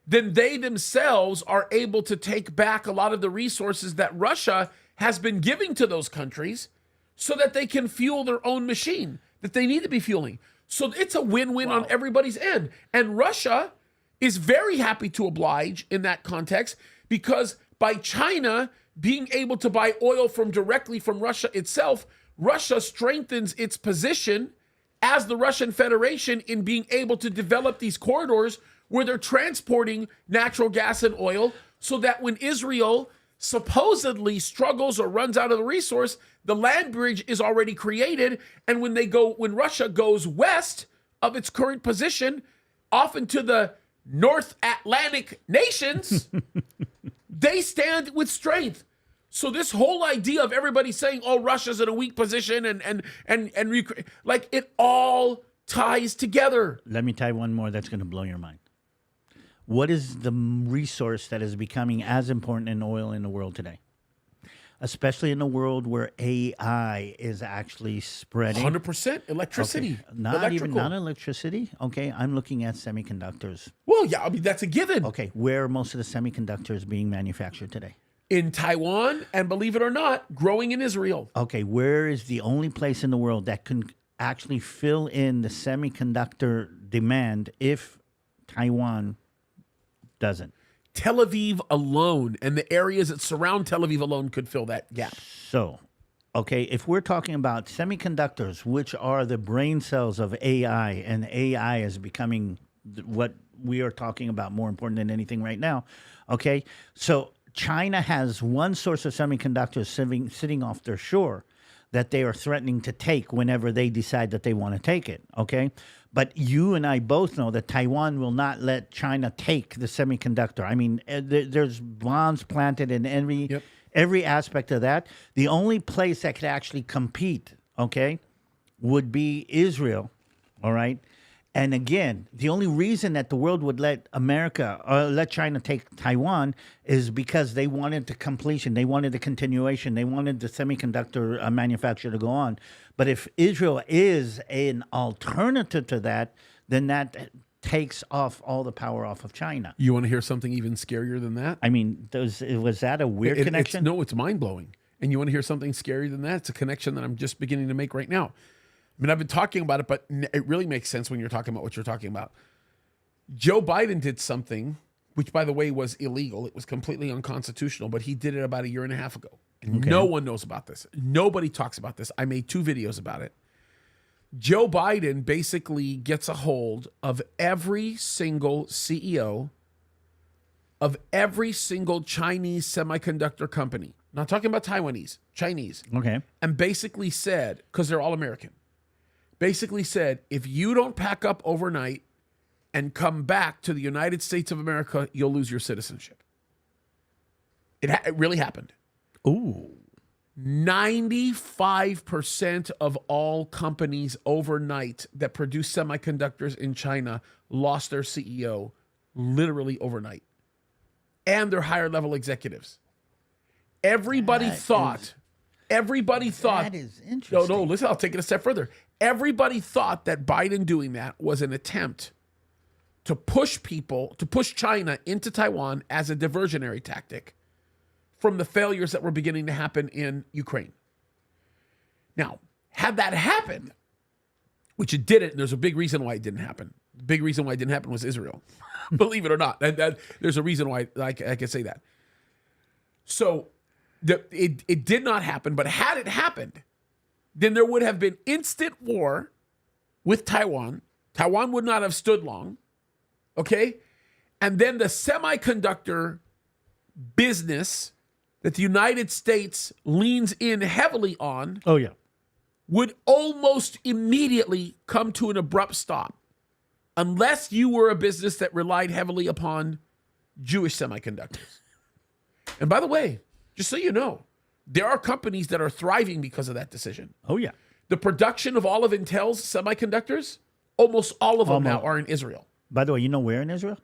then they themselves are able to take back a lot of the resources that Russia has been giving to those countries so that they can fuel their own machine that they need to be fueling. So it's a win-win on everybody's end. And Russia is very happy to oblige in that context, because by China being able to buy oil directly from Russia itself, Russia strengthens its position as the Russian Federation in being able to develop these corridors where they're transporting natural gas and oil, so that when Israel supposedly struggles or runs out of the resource, the land bridge is already created. And when Russia goes west of its current position, off into the North Atlantic nations, they stand with strength. So this whole idea of everybody saying, "Oh, Russia's in a weak position," and like, it all ties together. Let me tie one more that's going to blow your mind. What is the resource that is becoming as important in oil in the world today? Especially in a world where AI is actually spreading. 100% electricity. Okay. Not electricity. Okay, I'm looking at semiconductors. Well, yeah, I mean, that's a given. Okay, where are most of the semiconductors being manufactured today? In Taiwan, and believe it or not, growing in Israel. Okay, where is the only place in the world that can actually fill in the semiconductor demand if Taiwan doesn't? Tel Aviv alone and the areas that surround Tel Aviv alone could fill that gap. So, okay, if we're talking about semiconductors, which are the brain cells of AI, and AI is becoming what we are talking about more important than anything right now, okay? So China has one source of semiconductors sitting off their shore that they are threatening to take whenever they decide that they want to take it, okay? But you and I both know that Taiwan will not let China take the semiconductor. I mean, there's bombs planted in every aspect of that. The only place that could actually compete, okay, would be Israel, all right? And again, the only reason that the world would let let China take Taiwan is because they wanted the completion, they wanted the continuation, they wanted the semiconductor manufacture to go on. But if Israel is an alternative to that, then that takes off all the power off of China. You want to hear something even scarier than that? I mean, was that a weird connection? It's mind-blowing. And you want to hear something scarier than that? It's a connection that I'm just beginning to make right now. I mean, I've been talking about it, but it really makes sense when you're talking about what you're talking about. Joe Biden did something, which, by the way, was illegal. It was completely unconstitutional, but he did it about 1.5 years ago. And no one knows about this. Nobody talks about this. I made 2 videos about it. Joe Biden basically gets a hold of every single CEO of every single Chinese semiconductor company. Not talking about Taiwanese, Chinese. Okay. And basically said, because they're all American, basically said, if you don't pack up overnight and come back to the United States of America, you'll lose your citizenship. It really happened. Ooh. 95% of all companies overnight that produce semiconductors in China lost their CEO literally overnight. And their higher level executives. Everybody thought. That is interesting. No, listen, I'll take it a step further. Everybody thought that Biden doing that was an attempt to push China into Taiwan as a diversionary tactic from the failures that were beginning to happen in Ukraine. Now, had that happened, which it didn't, and there's a big reason why it didn't happen. The big reason why it didn't happen was Israel. Believe it or not. There's a reason why I can say that. So it did not happen, but had it happened, then there would have been instant war with Taiwan. Taiwan would not have stood long. Okay? And then the semiconductor business that the United States leans in heavily on would almost immediately come to an abrupt stop unless you were a business that relied heavily upon Jewish semiconductors. And by the way, just so you know, there are companies that are thriving because of that decision. Oh, yeah. The production of all of Intel's semiconductors, almost all of them now are in Israel. By the way, you know where in Israel?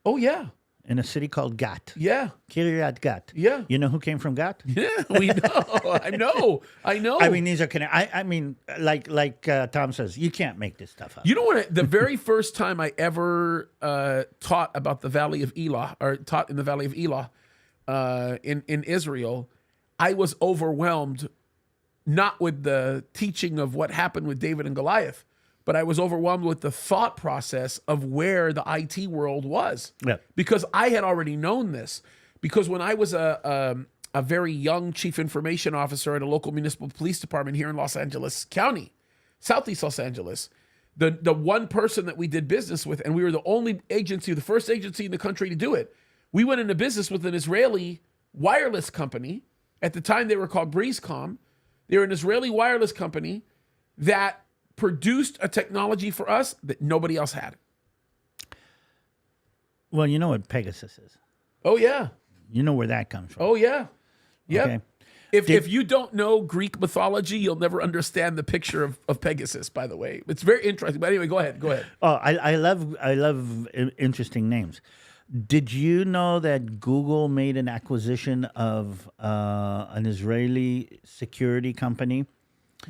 Oh, yeah. In a city called Gat. Yeah. Kiryat Gat. Yeah. You know who came from Gat? Yeah, we know. I know. I mean, these are I mean, like Tom says, you can't make this stuff up. You know what? The very first time I ever taught about the Valley of Elah, or taught in the Valley of Elah in Israel, I was overwhelmed, not with the teaching of what happened with David and Goliath, but I was overwhelmed with the thought process of where the IT world was. Yeah. Because I had already known this. Because when I was a very young chief information officer at a local municipal police department here in Los Angeles County, Southeast Los Angeles, the one person that we did business with, and we were the only agency, the first agency in the country to do it, we went into business with an Israeli wireless company. At the time, they were called BreezeCom. They were an Israeli wireless company that produced a technology for us that nobody else had. Well, you know what Pegasus is. Oh, yeah. You know where that comes from. Oh, yeah. Yeah. Okay. If you don't know Greek mythology, you'll never understand the picture of Pegasus, by the way. It's very interesting. But anyway, go ahead. Oh, I love interesting names. Did you know that Google made an acquisition of an Israeli security company?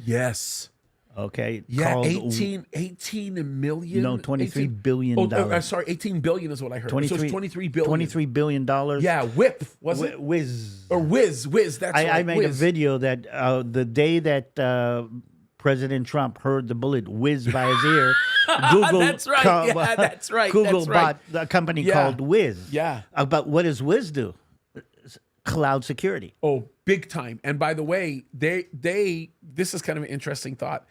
Yes. Okay. Yeah, called, 18 million? No, $23 billion. Sorry, 18 billion is what I heard. So it's 23 billion. $23 billion. Yeah, Whip, was it? Whiz. Or Whiz, that's right. I made a video that the day that President Trump heard the bullet whiz by his ear, Google. That's right. That's right. Google that's right. bought a company called Whiz. Yeah. But what does Whiz do? Cloud security. Oh, big time. And by the way, they this is kind of an interesting thought.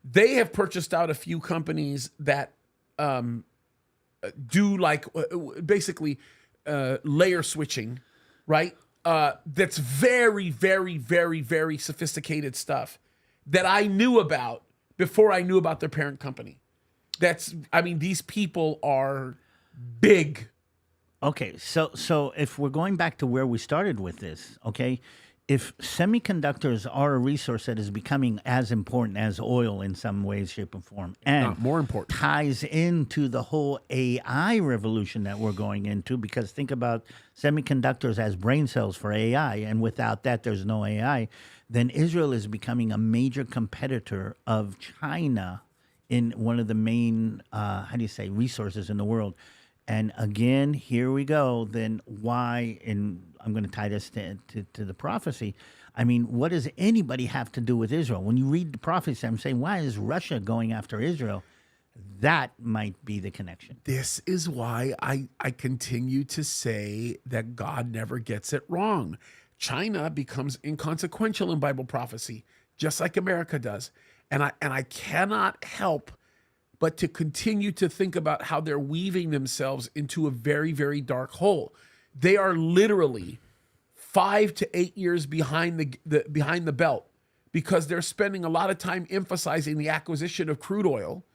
They have purchased out a few companies that do like basically layer switching, right? That's very, very, very, very sophisticated stuff that I knew about before I knew about their parent company. These people are big. Okay, so if we're going back to where we started with this, okay, if semiconductors are a resource that is becoming as important as oil in some way, shape, or form, and more important, ties into the whole AI revolution that we're going into, because think about semiconductors as brain cells for AI, and without that, there's no AI, then Israel is becoming a major competitor of China in one of the main, resources in the world. And again, here we go. Then why, and I'm going to tie this to the prophecy. I mean, what does anybody have to do with Israel? When you read the prophecy, I'm saying, why is Russia going after Israel? That might be the connection. This is why I continue to say that God never gets it wrong. China becomes inconsequential in Bible prophecy, just like America does. And I cannot help but to continue to think about how they're weaving themselves into a very, very dark hole. They are literally 5 to 8 years behind the belt because they're spending a lot of time emphasizing the acquisition of crude oil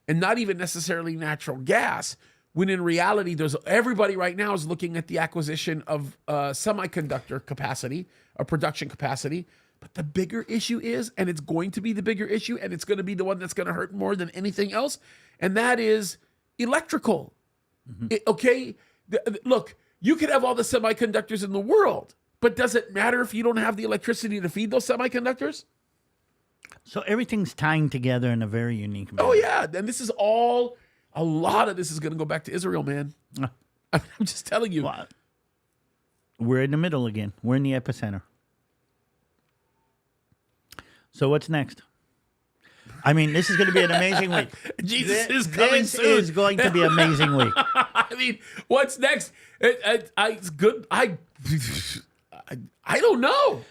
and not even necessarily natural gas, when in reality, everybody right now is looking at the acquisition of semiconductor capacity, or production capacity. But the bigger issue is, and it's going to be the bigger issue, and it's going to be the one that's going to hurt more than anything else, and that is electrical. Okay? Look, you could have all the semiconductors in the world, but does it matter if you don't have the electricity to feed those semiconductors? So everything's tying together in a very unique manner. Oh, yeah. And this is all A lot of this is going to go back to Israel, man. I'm just telling you. Well, we're in the middle again. We're in the epicenter. So what's next? I mean, this is going to be an amazing week. Jesus is coming this soon. This is going to be an amazing week. I mean, what's next? It's good. I don't know.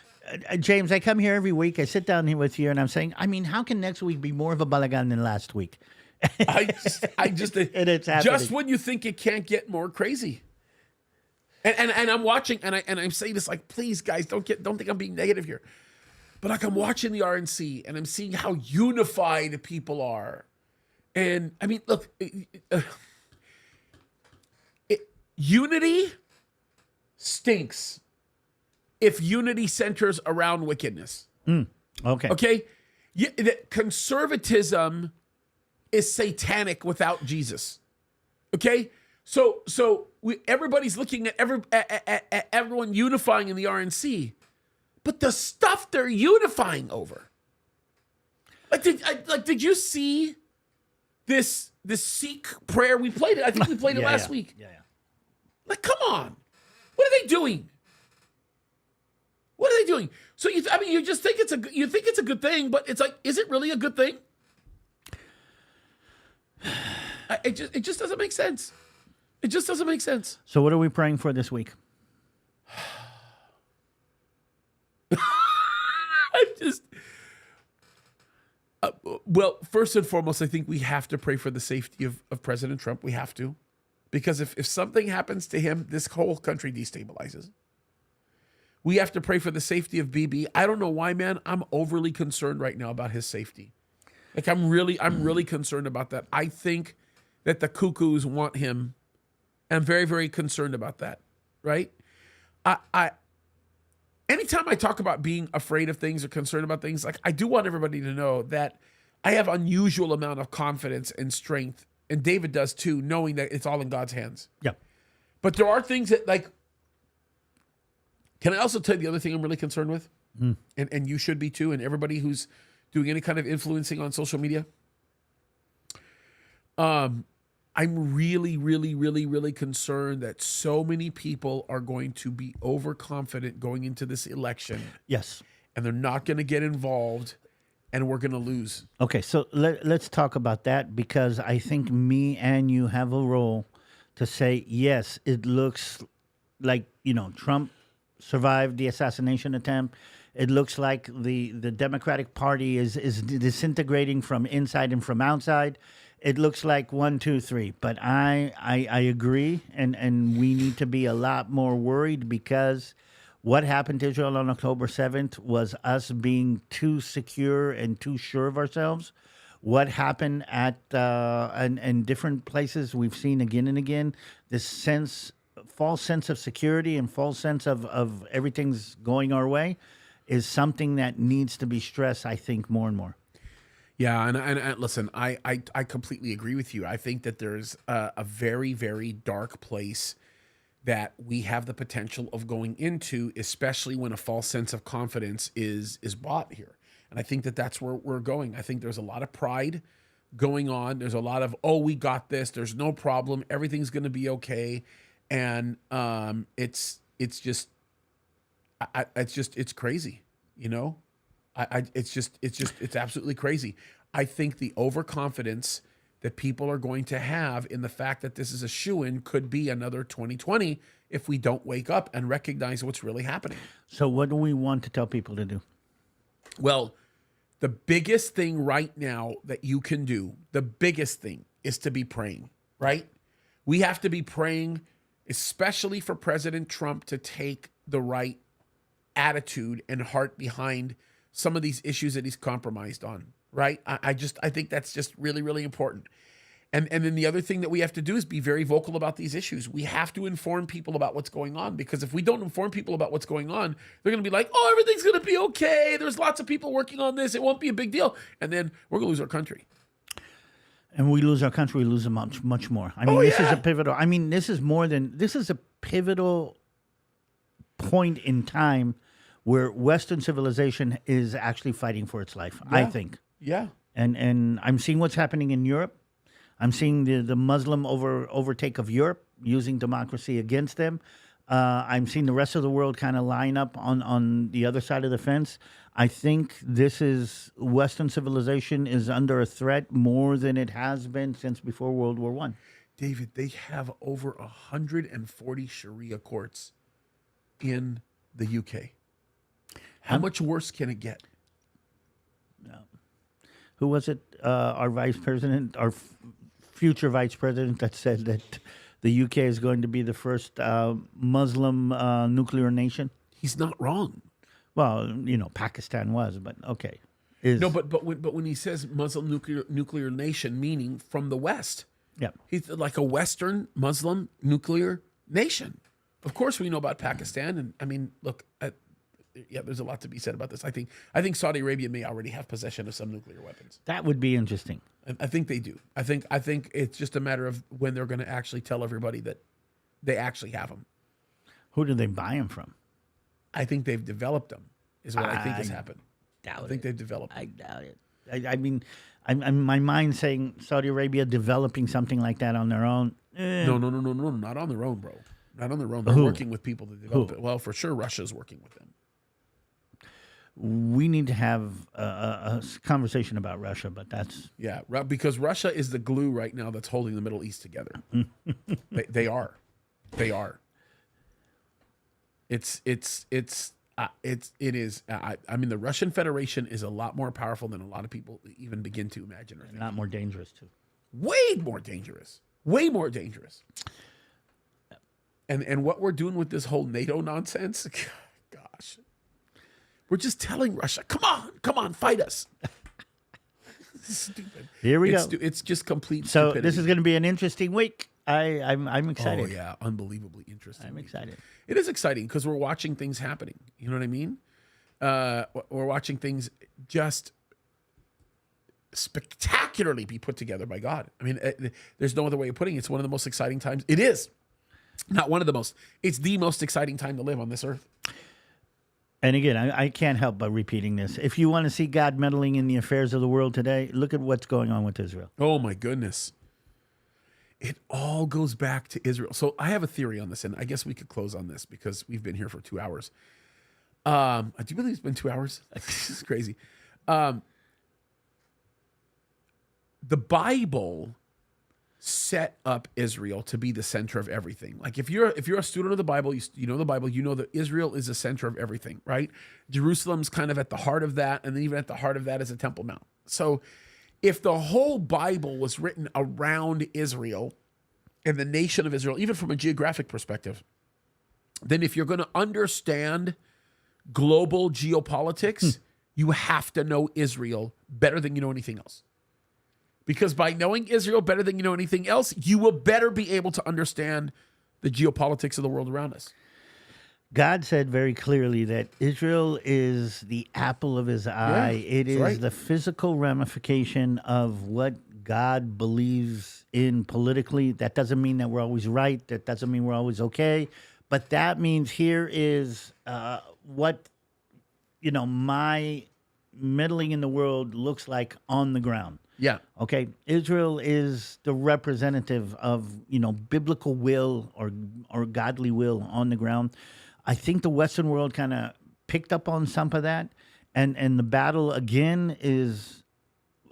James, I come here every week. I sit down here with you, and I'm saying, I mean, how can next week be more of a balagan than last week? I just And it's happening. just when you think it can't get more crazy. And I'm watching, and I'm saying this like, please, guys, don't think I'm being negative here. But like I'm watching the RNC, and I'm seeing how unified people are. And I mean, look, unity stinks if unity centers around wickedness. Okay. Okay? Conservatism is satanic without Jesus. Okay? So everybody's looking at everyone unifying in the RNC, but the stuff they're unifying over. Did you see this Sikh prayer we played it? I think we played it last week. Yeah. Like, come on. What are they doing? What are they doing? So you just think it's a good thing, but it's like, is it really a good thing? It just doesn't make sense. It just doesn't make sense. So what are we praying for this week? Well, first and foremost, I think we have to pray for the safety of President Trump. We have to. Because if something happens to him, this whole country destabilizes. We have to pray for the safety of BB. I don't know why, man. I'm overly concerned right now about his safety. Like I'm really concerned about that. I think that the cuckoos want him. I'm very, very concerned about that. Right? Anytime I talk about being afraid of things or concerned about things, like I do want everybody to know that I have unusual amount of confidence and strength, and David does too, knowing that it's all in God's hands. Yeah. But there are things that, like, can I also tell you the other thing I'm really concerned with? And you should be too, and everybody who's doing any kind of influencing on social media. I'm really, really, really, really concerned that so many people are going to be overconfident going into this election. Yes. And they're not going to get involved, and we're going to lose. Okay, so let's talk about that, because I think me and you have a role to say, yes, it looks like, Trump survived the assassination attempt. It looks like the Democratic Party is disintegrating from inside and from outside. It looks like 1, 2, 3. But I agree, and we need to be a lot more worried, because what happened to Israel on October 7th was us being too secure and too sure of ourselves. What happened at in different places we've seen again and again, this false sense of security and false sense of everything's going our way is something that needs to be stressed, I think, more and more. Yeah, and listen, I completely agree with you. I think that there's a very, very dark place that we have the potential of going into, especially when a false sense of confidence is bought here. And I think that that's where we're going. I think there's a lot of pride going on. There's a lot of, oh, we got this. There's no problem. Everything's going to be okay. And it's crazy, It's absolutely crazy. I think the overconfidence that people are going to have in the fact that this is a shoo-in could be another 2020 if we don't wake up and recognize what's really happening. So what do we want to tell people to do? Well, the biggest thing right now that you can do, the biggest thing is to be praying, right? We have to be praying, especially for President Trump to take the right attitude and heart behind some of these issues that he's compromised on, right? I think that's just really, really important. And then the other thing that we have to do is be very vocal about these issues. We have to inform people about what's going on, because if we don't inform people about what's going on, they're going to be like, oh, everything's going to be okay. There's lots of people working on this. It won't be a big deal. And then we're going to lose our country. And we lose our country, we lose them much, much more. I mean, this is a pivotal. I mean, this is a pivotal point in time where Western civilization is actually fighting for its life, I think. Yeah. And I'm seeing what's happening in Europe. I'm seeing the Muslim overtake of Europe, using democracy against them. I'm seeing the rest of the world kind of line up on the other side of the fence. I think Western civilization is under a threat more than it has been since before World War I. David, they have over 140 Sharia courts in the UK. How much worse can it get? Who was it? Our vice president, our future vice president, that said that the UK is going to be the first Muslim nuclear nation. He's not wrong. Well, Pakistan was, but okay. No, but when he says Muslim nuclear nation, meaning from the West, yeah, he's like a Western Muslim nuclear nation. Of course, we know about Pakistan, and I mean, look, there's a lot to be said about this. I think Saudi Arabia may already have possession of some nuclear weapons. That would be interesting. I think they do. I think it's just a matter of when they're going to actually tell everybody that they actually have them. Who do they buy them from? I think they've developed them. Is what I think has happened. I think they've developed them. I doubt it. I mean, I'm my mind saying Saudi Arabia developing something like that on their own. No, not on their own, bro. Not on their own. They're working with people to develop it. Well, for sure, Russia's working with them. We need to have a conversation about Russia, but that's... Yeah, because Russia is the glue right now that's holding the Middle East together. They are. It is. I mean, the Russian Federation is a lot more powerful than a lot of people even begin to imagine. A lot more dangerous, too. Way more dangerous. Way more dangerous. And what we're doing with this whole NATO nonsense, gosh. We're just telling Russia, come on, fight us. Stupid. Here we go. It's just complete So stupidity. this is going to be an interesting week. I'm excited. Oh, yeah, unbelievably interesting. I'm excited. It is exciting because we're watching things happening. You know what I mean? We're watching things just spectacularly be put together by God. I mean, there's no other way of putting it. It's one of the most exciting times. It is. Not one of the most. It's the most exciting time to live on this earth. And again, I can't help but repeating this. If you want to see God meddling in the affairs of the world today, look at what's going on with Israel. Oh, my goodness. It all goes back to Israel. So I have a theory on this, and I guess we could close on this because we've been here for 2 hours. Do you believe it's been 2 hours? This is crazy. The Bible set up Israel to be the center of everything. Like if you're a student of the Bible, you know the Bible, you know that Israel is the center of everything, right? Jerusalem's kind of at the heart of that, and then even at the heart of that is a Temple Mount. So if the whole Bible was written around Israel and the nation of Israel, even from a geographic perspective, then if you're going to understand global geopolitics, you have to know Israel better than you know anything else. Because by knowing Israel better than you know anything else, you will better be able to understand the geopolitics of the world around us. God said very clearly that Israel is the apple of his eye. It is the physical ramification of what God believes in politically. That doesn't mean that we're always right. That doesn't mean we're always okay. But that means here is what, my meddling in the world looks like on the ground. Yeah. Okay. Israel is the representative of, biblical will or godly will on the ground. I think the Western world kind of picked up on some of that. And the battle, again, is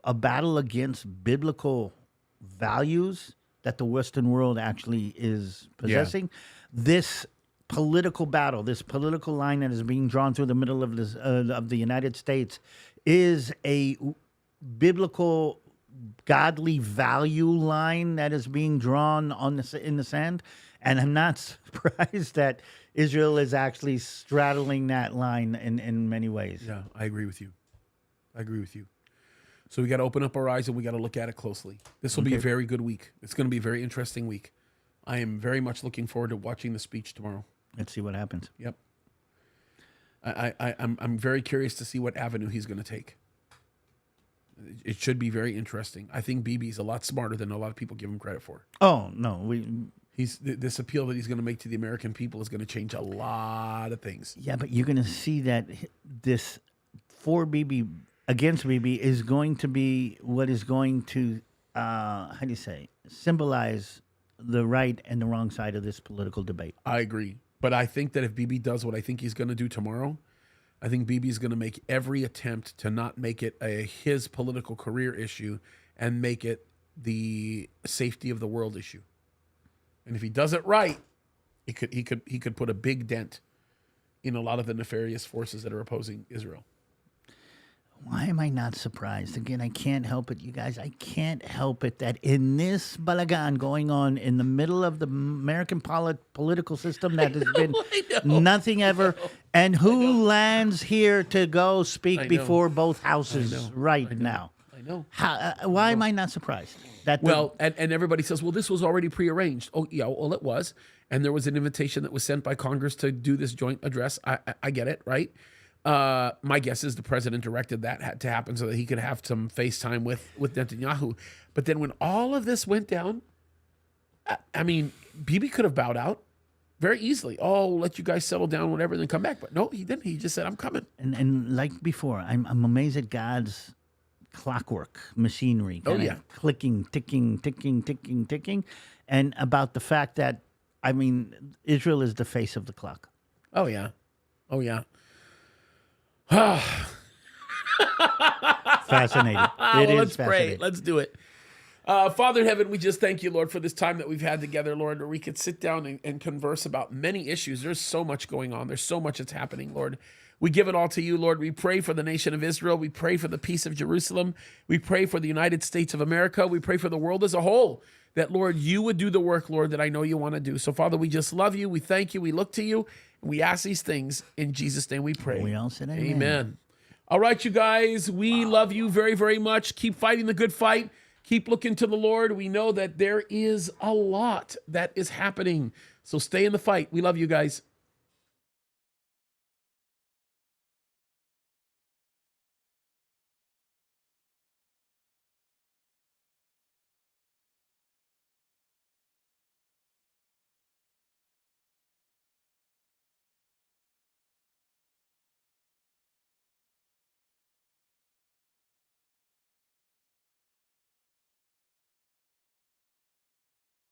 a battle against biblical values that the Western world actually is possessing. Yeah. This political battle, this political line that is being drawn through the middle of the United States is a biblical, godly value line that is being drawn in the sand. And I'm not surprised that Israel is actually straddling that line in many ways. Yeah, I agree with you. So we got to open up our eyes and we got to look at it closely. This will be a very good week. It's going to be a very interesting week. I am very much looking forward to watching the speech tomorrow. Let's see what happens. Yep. I'm very curious to see what avenue he's going to take. It should be very interesting. I think Bibi's a lot smarter than a lot of people give him credit for. Oh, no. This appeal that he's going to make to the American people is going to change a lot of things. Yeah, but you're going to see that this for Bibi, against Bibi, is going to be what is going to how do you say, symbolize the right and the wrong side of this political debate. I agree. But I think that if Bibi does what I think he's going to do tomorrow, I think Bibi's going to make every attempt to not make it his political career issue and make it the safety of the world issue. And if he does it right, he could put a big dent in a lot of the nefarious forces that are opposing Israel. Why am I not surprised? Again, I can't help it, you guys. I can't help it that in this balagan going on in the middle of the American political system that has been nothing ever, and who lands here to go speak before both houses right now? I know. Why am I not surprised? And everybody says, well, this was already prearranged. Oh, yeah, well, it was. And there was an invitation that was sent by Congress to do this joint address. I get it, right? My guess is the president directed that to happen so that he could have some FaceTime with Netanyahu. But then when all of this went down, I mean, Bibi could have bowed out very easily. Oh, let you guys settle down, whatever, and then come back. But no, he didn't. He just said, I'm coming. And like before, I'm amazed at God's clockwork machinery. Clicking, ticking, ticking, ticking, ticking. And about the fact that, I mean, Israel is the face of the clock. Oh, yeah. Oh, yeah. Fascinating. Let's pray. Let's do it. Father in heaven, we just thank you, Lord, for this time that we've had together, Lord, where we could sit down and converse about many issues. There's so much going on. There's so much that's happening, Lord. We give it all to you, Lord. We pray for the nation of Israel. We pray for the peace of Jerusalem. We pray for the United States of America. We pray for the world as a whole, that, Lord, you would do the work, Lord, that I know you want to do. So, Father, we just love you. We thank you. We look to you. And we ask these things in Jesus' name we pray. We all said amen. Amen. All right, you guys, we love you very, very much. Keep fighting the good fight. Keep looking to the Lord. We know that there is a lot that is happening. So stay in the fight. We love you guys.